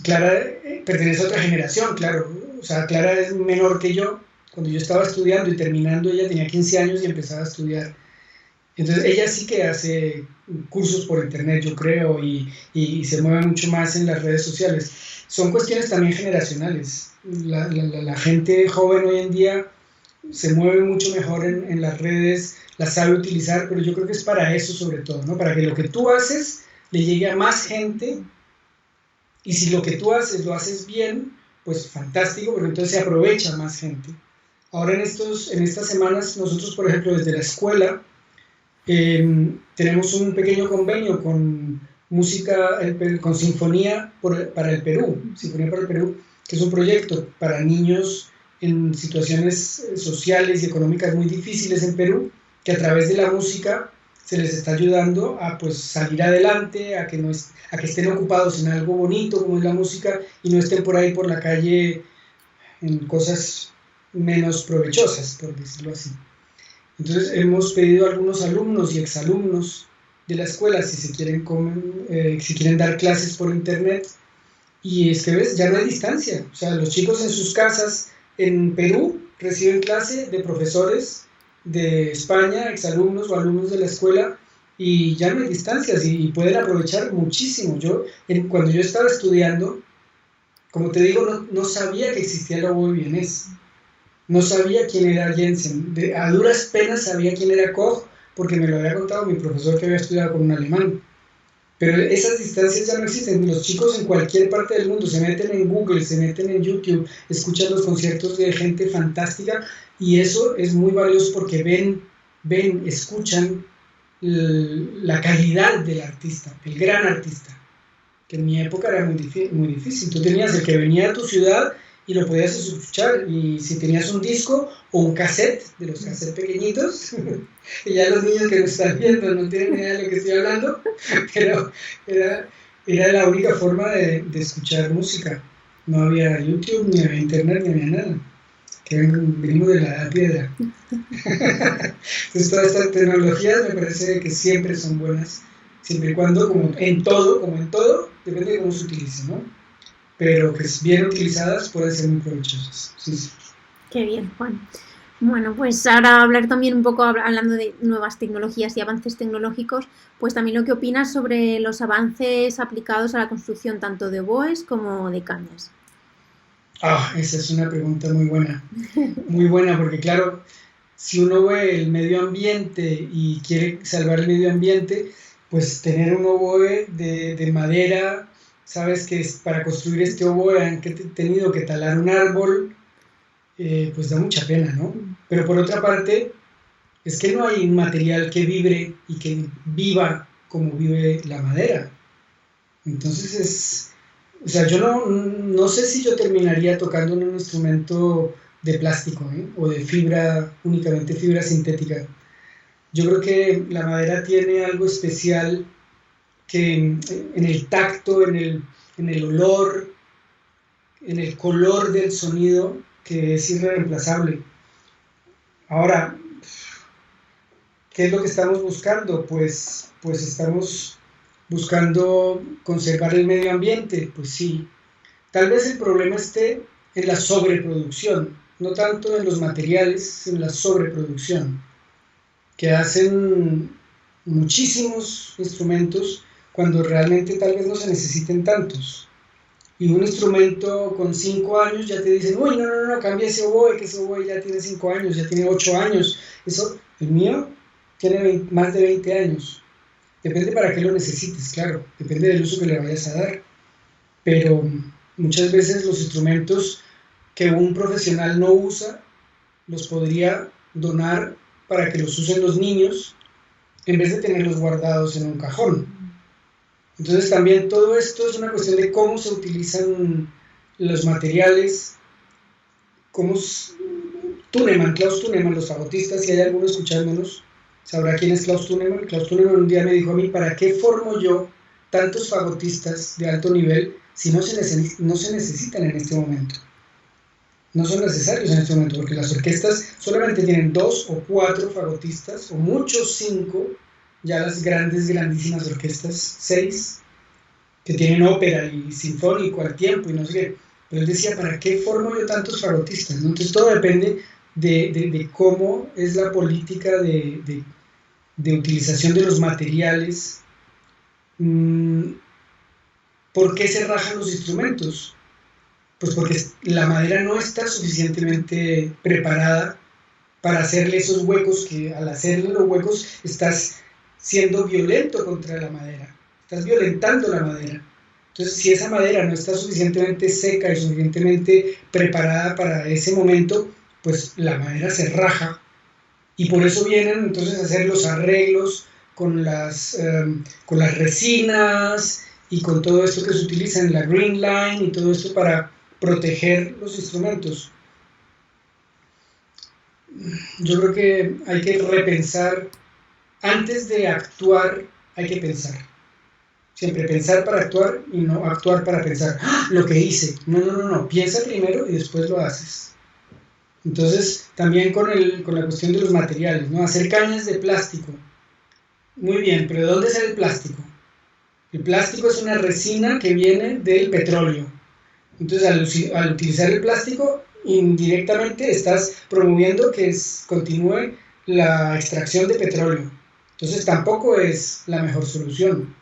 Speaker 2: Clara pertenece a otra generación, claro. O sea, Clara es menor que yo. Cuando yo estaba estudiando y terminando, ella tenía 15 años y empezaba a estudiar. Entonces, ella sí que hace cursos por internet, yo creo, y se mueve mucho más en las redes sociales. Son cuestiones también generacionales. La gente joven hoy en día se mueve mucho mejor en las redes, las sabe utilizar, pero yo creo que es para eso sobre todo, ¿no? Para que lo que tú haces le llegue a más gente, y si lo que tú haces lo haces bien, pues fantástico, porque entonces se aprovecha más gente. Ahora en estas semanas nosotros, por ejemplo, desde la escuela tenemos un pequeño convenio con música con sinfonía para el Perú, Sinfonía para el Perú, que es un proyecto para niños en situaciones sociales y económicas muy difíciles en Perú, que a través de la música se les está ayudando a pues salir adelante, a que estén ocupados en algo bonito como es la música y no estén por ahí por la calle en cosas menos provechosas, por decirlo así. Entonces hemos pedido a algunos alumnos y exalumnos de la escuela si quieren dar clases por internet, y es que ves, ya no hay distancia, o sea, los chicos en sus casas en Perú reciben clase de profesores de España, exalumnos o alumnos de la escuela, y ya no hay distancias y pueden aprovechar muchísimo. Cuando yo estaba estudiando, como te digo, no sabía que existía el oboe vienés, no sabía quién era Jensen, a duras penas sabía quién era Koch, porque me lo había contado mi profesor que había estudiado con un alemán. Pero esas distancias ya no existen. Los chicos en cualquier parte del mundo se meten en Google, se meten en YouTube, escuchan los conciertos de gente fantástica, y eso es muy valioso porque escuchan la calidad del artista, el gran artista, que en mi época era muy difícil. Tú tenías el que venía a tu ciudad y lo podías escuchar, y si tenías un disco o un cassette, de los cassettes pequeñitos, y ya los niños que nos están viendo no tienen idea de lo que estoy hablando, pero era la única forma de escuchar música. No había YouTube, ni había internet, ni había nada, que venimos de la edad piedra. Entonces todas estas tecnologías me parece que siempre son buenas, siempre y cuando, como en todo, depende de cómo se utilice, ¿no? Pero que bien utilizadas pueden ser muy provechosas. Sí, sí.
Speaker 3: Qué bien, Juan. Bueno, pues ahora hablar también un poco, hablando de nuevas tecnologías y avances tecnológicos, pues también lo que opinas sobre los avances aplicados a la construcción tanto de oboes como de cañas.
Speaker 2: Esa es una pregunta muy buena, porque claro, si uno ve el medio ambiente y quiere salvar el medio ambiente, pues tener un oboe de madera, sabes que para construir este oboe han tenido que talar un árbol, pues da mucha pena, ¿no? Pero por otra parte, es que no hay un material que vibre y que viva como vive la madera. Entonces o sea, yo no sé si yo terminaría tocando en un instrumento de plástico, o de únicamente fibra sintética. Yo creo que la madera tiene algo especial que en el tacto, en el olor, en el color del sonido, que es irreemplazable. Ahora, ¿qué es lo que estamos buscando? Pues estamos buscando conservar el medio ambiente, pues sí. Tal vez el problema esté en la sobreproducción, no tanto en los materiales, sino en la sobreproducción, que hacen muchísimos instrumentos cuando realmente tal vez no se necesiten tantos. Y un instrumento con 5 años ya te dicen, uy, no, cambia ese oboe, que ese oboe ya tiene 5 años, ya tiene 8 años. El mío tiene más de 20 años. Depende para qué lo necesites, claro, depende del uso que le vayas a dar. Pero muchas veces los instrumentos que un profesional no usa, los podría donar para que los usen los niños, en vez de tenerlos guardados en un cajón. Entonces también todo esto es una cuestión de cómo se utilizan los materiales, Klaus Thunemann, los fagotistas, si hay alguno escuchándonos, sabrá quién es Klaus Thunemann. Klaus Thunemann un día me dijo a mí, ¿para qué formo yo tantos fagotistas de alto nivel si no se necesitan en este momento? No son necesarios en este momento, porque las orquestas solamente tienen 2 o 4 fagotistas, o muchos 5, ya las grandísimas orquestas, 6, que tienen ópera y sinfónico al tiempo y no sé qué. Pero él decía, ¿para qué formo yo tantos fagotistas? ¿No? Entonces todo depende de cómo es la política de utilización de los materiales. ¿Por qué se rajan los instrumentos? Pues porque la madera no está suficientemente preparada para hacerle esos huecos, que al hacerle los huecos estás siendo violento contra la madera, estás violentando la madera. Entonces, si esa madera no está suficientemente seca y suficientemente preparada para ese momento, pues la madera se raja, y por eso vienen entonces a hacer los arreglos con las resinas y con todo esto que se utiliza en la Green Line y todo esto para proteger los instrumentos. Yo creo que hay que repensar, antes de actuar hay que pensar. Siempre pensar para actuar y no actuar para pensar, ¡ah, lo que hice! No, piensa primero y después lo haces. Entonces, también con la cuestión de los materiales, ¿no? Hacer cañas de plástico. Muy bien, pero ¿de dónde sale el plástico? El plástico es una resina que viene del petróleo. Entonces, al utilizar el plástico, indirectamente estás promoviendo que continúe la extracción de petróleo. Entonces, tampoco es la mejor solución.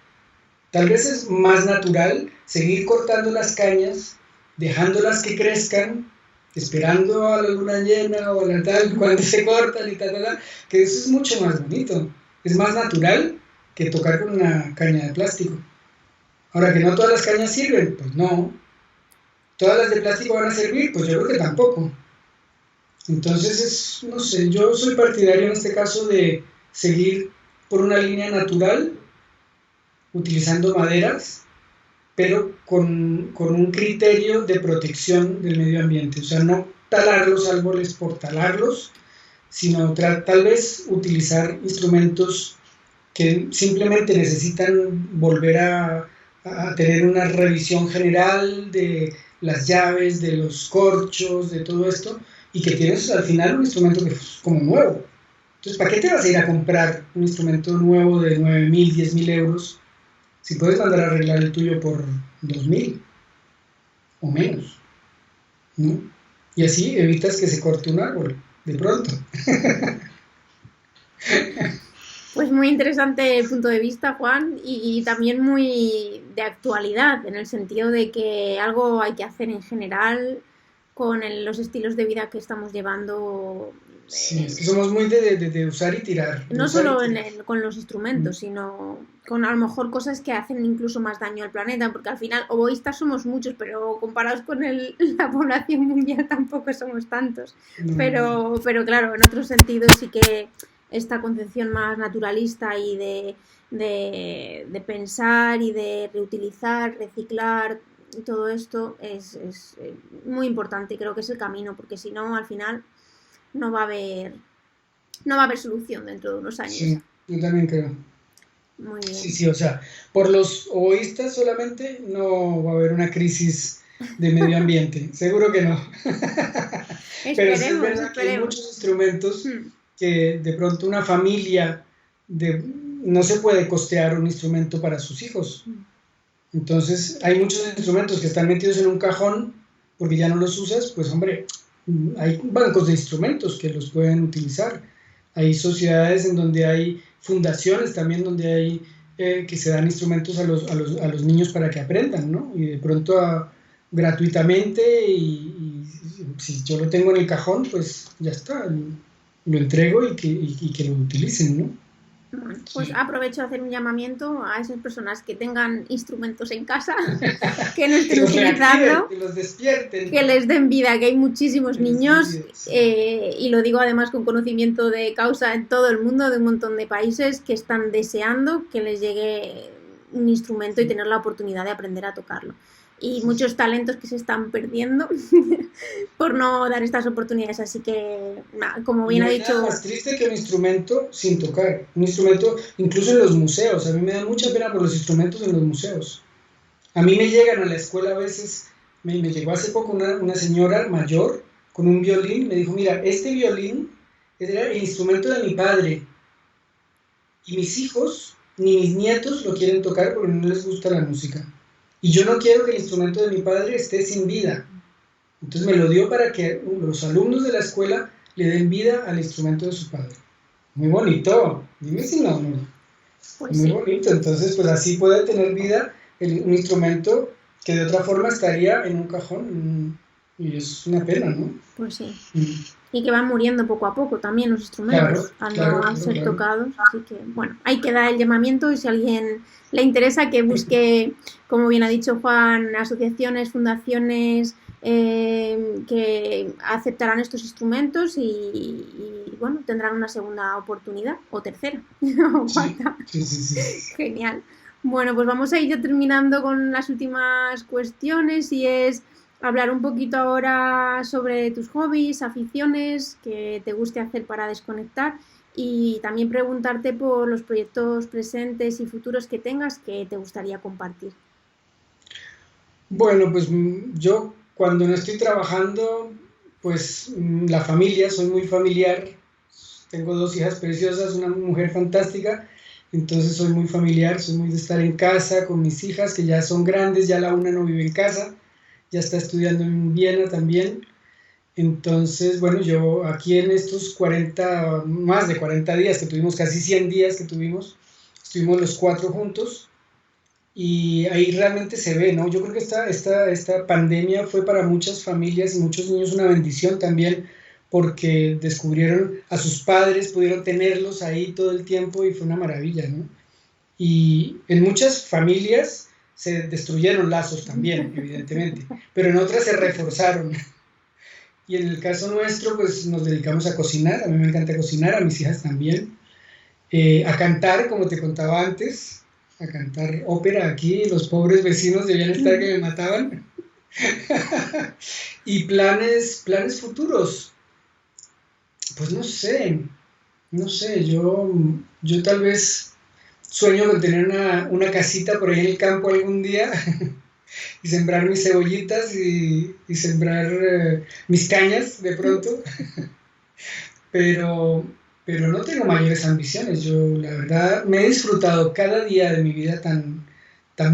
Speaker 2: Tal vez es más natural seguir cortando las cañas, dejándolas que crezcan, esperando a la luna llena o a la tal, cuando se cortan y tal, que eso es mucho más bonito. Es más natural que tocar con una caña de plástico. Ahora, que no todas las cañas sirven, pues no. ¿Todas las de plástico van a servir? Pues yo creo que tampoco. Entonces, no sé, yo soy partidario en este caso de seguir por una línea natural, utilizando maderas, pero con un criterio de protección del medio ambiente. O sea, no talar los árboles por talarlos, sino tal vez utilizar instrumentos que simplemente necesitan volver a tener una revisión general de las llaves, de los corchos, de todo esto, y que tienes al final un instrumento que es como nuevo. Entonces, ¿para qué te vas a ir a comprar un instrumento nuevo de 9.000, 10.000 euros si puedes mandar a arreglar el tuyo por 2.000 o menos, ¿no? Y así evitas que se corte un árbol de pronto.
Speaker 3: Pues muy interesante el punto de vista, Juan, y también muy de actualidad, en el sentido de que algo hay que hacer en general con los estilos de vida que estamos llevando.
Speaker 2: Sí, es que somos muy de usar y tirar.
Speaker 3: No solo con los instrumentos, sino con a lo mejor cosas que hacen incluso más daño al planeta, porque al final oboístas somos muchos, pero comparados con la población mundial tampoco somos tantos. Pero claro, en otros sentidos sí que esta concepción más naturalista y de pensar y de reutilizar, reciclar, todo esto es muy importante y creo que es el camino, porque si no, al final no va a haber solución dentro de unos años.
Speaker 2: Sí, yo también creo.
Speaker 3: Muy bien.
Speaker 2: Sí, o sea, por los oboístas solamente no va a haber una crisis de medio ambiente, seguro que no. Pero sí es verdad que hay muchos instrumentos que de pronto una familia no se puede costear un instrumento para sus hijos. Entonces hay muchos instrumentos que están metidos en un cajón porque ya no los usas, pues hombre, hay bancos de instrumentos que los pueden utilizar. Hay sociedades en donde hay fundaciones también donde hay que se dan instrumentos a los niños para que aprendan, ¿no? Y de pronto gratuitamente y si yo lo tengo en el cajón, pues ya está, lo entrego y que lo utilicen, ¿no?
Speaker 3: Bueno, pues sí. Aprovecho a hacer un llamamiento a esas personas que tengan instrumentos en casa, que no estén utilizando,
Speaker 2: que los despierten,
Speaker 3: que les den vida, que hay muchísimos niños, y lo digo además con conocimiento de causa en todo el mundo, de un montón de países que están deseando que les llegue un instrumento y tener la oportunidad de aprender a tocarlo. Y muchos talentos que se están perdiendo por no dar estas oportunidades, así que, como bien ha dicho...
Speaker 2: No hay nada más triste que un instrumento sin tocar, un instrumento incluso en los museos. A mí me da mucha pena por los instrumentos en los museos. A mí me llegan a la escuela a veces, me llegó hace poco una señora mayor con un violín, me dijo, mira, este violín era el instrumento de mi padre, y mis hijos ni mis nietos lo quieren tocar porque no les gusta la música. Y yo no quiero que el instrumento de mi padre esté sin vida. Entonces me lo dio para que los alumnos de la escuela le den vida al instrumento de su padre. Muy bonito. Dime si no.
Speaker 3: Pues
Speaker 2: muy
Speaker 3: sí.
Speaker 2: bonito. Entonces, pues así puede tener vida un instrumento que de otra forma estaría en un cajón. Y es una pena, ¿no?
Speaker 3: Pues sí. Y que van muriendo poco a poco también los instrumentos al no ser tocados. Así que, bueno, ahí queda el llamamiento y si a alguien le interesa que busque, como bien ha dicho Juan, asociaciones, fundaciones que aceptarán estos instrumentos y, bueno, tendrán una segunda oportunidad o tercera o cuarta.
Speaker 2: Sí.
Speaker 3: Genial. Bueno, pues vamos a ir ya terminando con las últimas cuestiones y es hablar un poquito ahora sobre tus hobbies, aficiones que te guste hacer para desconectar y también preguntarte por los proyectos presentes y futuros que tengas que te gustaría compartir.
Speaker 2: Bueno, pues yo cuando no estoy trabajando, pues la familia, soy muy familiar. Tengo 2 hijas preciosas, una mujer fantástica, entonces soy muy familiar, soy muy de estar en casa con mis hijas, que ya son grandes, ya la una no vive en casa, ya está estudiando en Viena también. Entonces, bueno, yo aquí en estos 40, más de 40 días que tuvimos, casi 100 días que tuvimos, estuvimos los 4 juntos y ahí realmente se ve, ¿no? Yo creo que esta pandemia fue para muchas familias y muchos niños una bendición también porque descubrieron a sus padres, pudieron tenerlos ahí todo el tiempo y fue una maravilla, ¿no? Y en muchas familias se destruyeron lazos también, evidentemente, pero en otras se reforzaron. Y en el caso nuestro, pues nos dedicamos a cocinar, a mí me encanta cocinar, a mis hijas también, a cantar, como te contaba antes, a cantar ópera aquí, los pobres vecinos debían estar que me mataban. Y planes futuros, pues no sé, yo tal vez sueño con tener una casita por ahí en el campo algún día y sembrar mis cebollitas y sembrar mis cañas de pronto, pero, pero no tengo mayores ambiciones. Yo, la verdad, me he disfrutado cada día de mi vida tan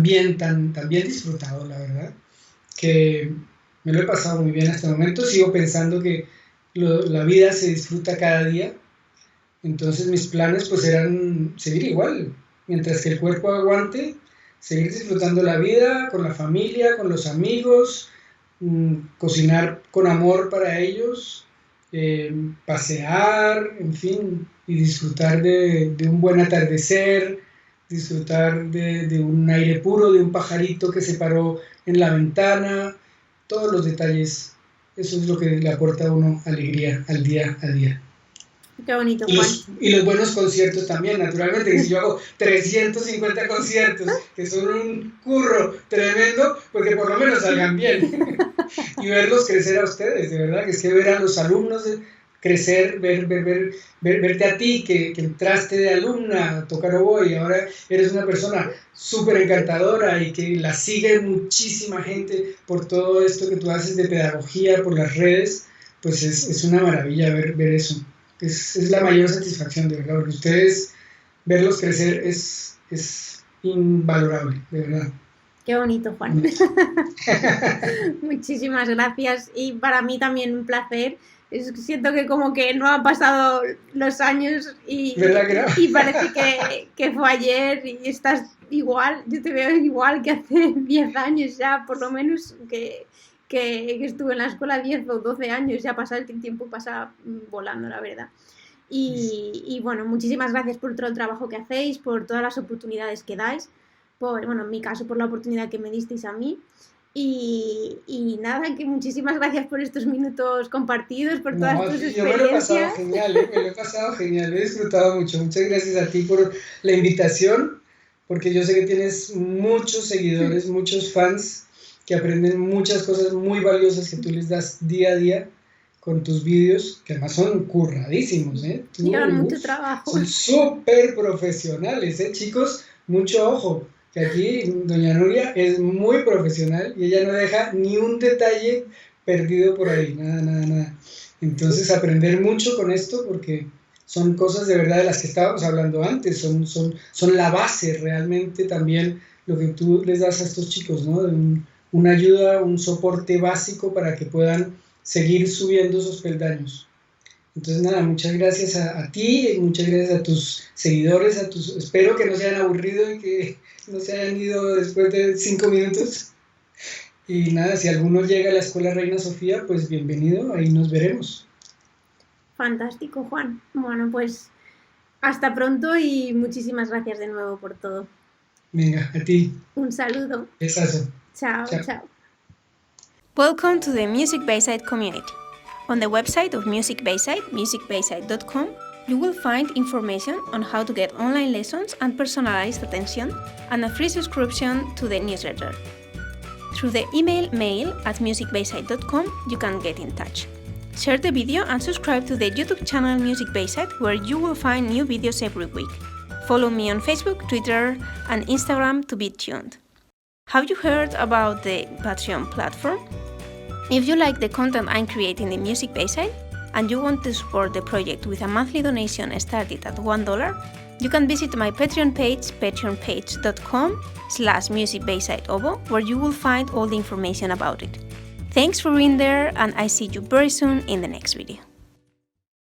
Speaker 2: bien, tan bien disfrutado, la verdad, que me lo he pasado muy bien hasta el momento. Sigo pensando que la vida se disfruta cada día, entonces mis planes pues eran seguir igual, mientras que el cuerpo aguante, seguir disfrutando la vida con la familia, con los amigos, cocinar con amor para ellos, pasear, en fin, y disfrutar de un buen atardecer, disfrutar de un aire puro, de un pajarito que se paró en la ventana, todos los detalles. Eso es lo que le aporta a uno alegría al día a día.
Speaker 3: Qué bonito, Juan.
Speaker 2: Y los buenos conciertos también, naturalmente, que si yo hago 350 conciertos, que son un curro tremendo, pues que por lo menos salgan bien. Y verlos crecer a ustedes, de verdad, que es que ver a los alumnos crecer, verte a ti, que entraste de alumna a tocar oboe y ahora eres una persona súper encantadora y que la sigue muchísima gente por todo esto que tú haces de pedagogía, por las redes, pues es una maravilla ver eso. Es la mayor satisfacción, de verdad, porque ustedes, verlos crecer es invalorable, de verdad.
Speaker 3: Qué bonito, Juan. Muchísimas gracias y para mí también un placer. Siento que como que no han pasado los años y parece que fue ayer y estás igual, yo te veo igual que hace 10 años ya, por lo menos que estuve en la escuela 10 o 12 años, ya pasa el tiempo, pasa volando, la verdad. Y bueno, muchísimas gracias por todo el trabajo que hacéis, por todas las oportunidades que dais, en mi caso por la oportunidad que me disteis a mí. Y nada, que muchísimas gracias por estos minutos compartidos, por todas tus experiencias.
Speaker 2: Yo me lo he pasado genial, me lo he pasado genial, he disfrutado mucho. Muchas gracias a ti por la invitación, porque yo sé que tienes muchos seguidores, muchos fans que aprenden muchas cosas muy valiosas que tú les das día a día con tus vídeos, que además son curradísimos,
Speaker 3: Llevan mucho trabajo.
Speaker 2: Son súper profesionales, chicos, mucho ojo, que aquí doña Nuria es muy profesional y ella no deja ni un detalle perdido por ahí, nada. Entonces aprender mucho con esto porque son cosas de verdad de las que estábamos hablando antes, son la base realmente también lo que tú les das a estos chicos, ¿no? De una ayuda, un soporte básico para que puedan seguir subiendo esos peldaños. Entonces nada, muchas gracias a ti, muchas gracias a tus seguidores, espero que no se hayan aburrido y que no se hayan ido después de 5 minutos. Y nada, si alguno llega a la Escuela Reina Sofía, pues bienvenido, ahí nos veremos.
Speaker 3: Fantástico, Juan. Bueno, pues hasta pronto y muchísimas gracias de nuevo por todo.
Speaker 2: Venga, a ti.
Speaker 3: Un saludo.
Speaker 2: Besazo.
Speaker 3: Chao.
Speaker 1: Welcome to the Music Bayside community. On the website of Music Bayside, musicbayside.com, you will find information on how to get online lessons and personalized attention and a free subscription to the newsletter. Through the email mail@musicbayside.com, you can get in touch. Share the video and subscribe to the YouTube channel Music Bayside, where you will find new videos every week. Follow me on Facebook, Twitter, and Instagram to be tuned. Have you heard about the Patreon platform? If you like the content I'm creating in Music Bayside and you want to support the project with a monthly donation started at $1, you can visit my Patreon page, patreonpage.com/musicbaysideobo, where you will find all the information about it. Thanks for being there, and I see you very soon in the next video.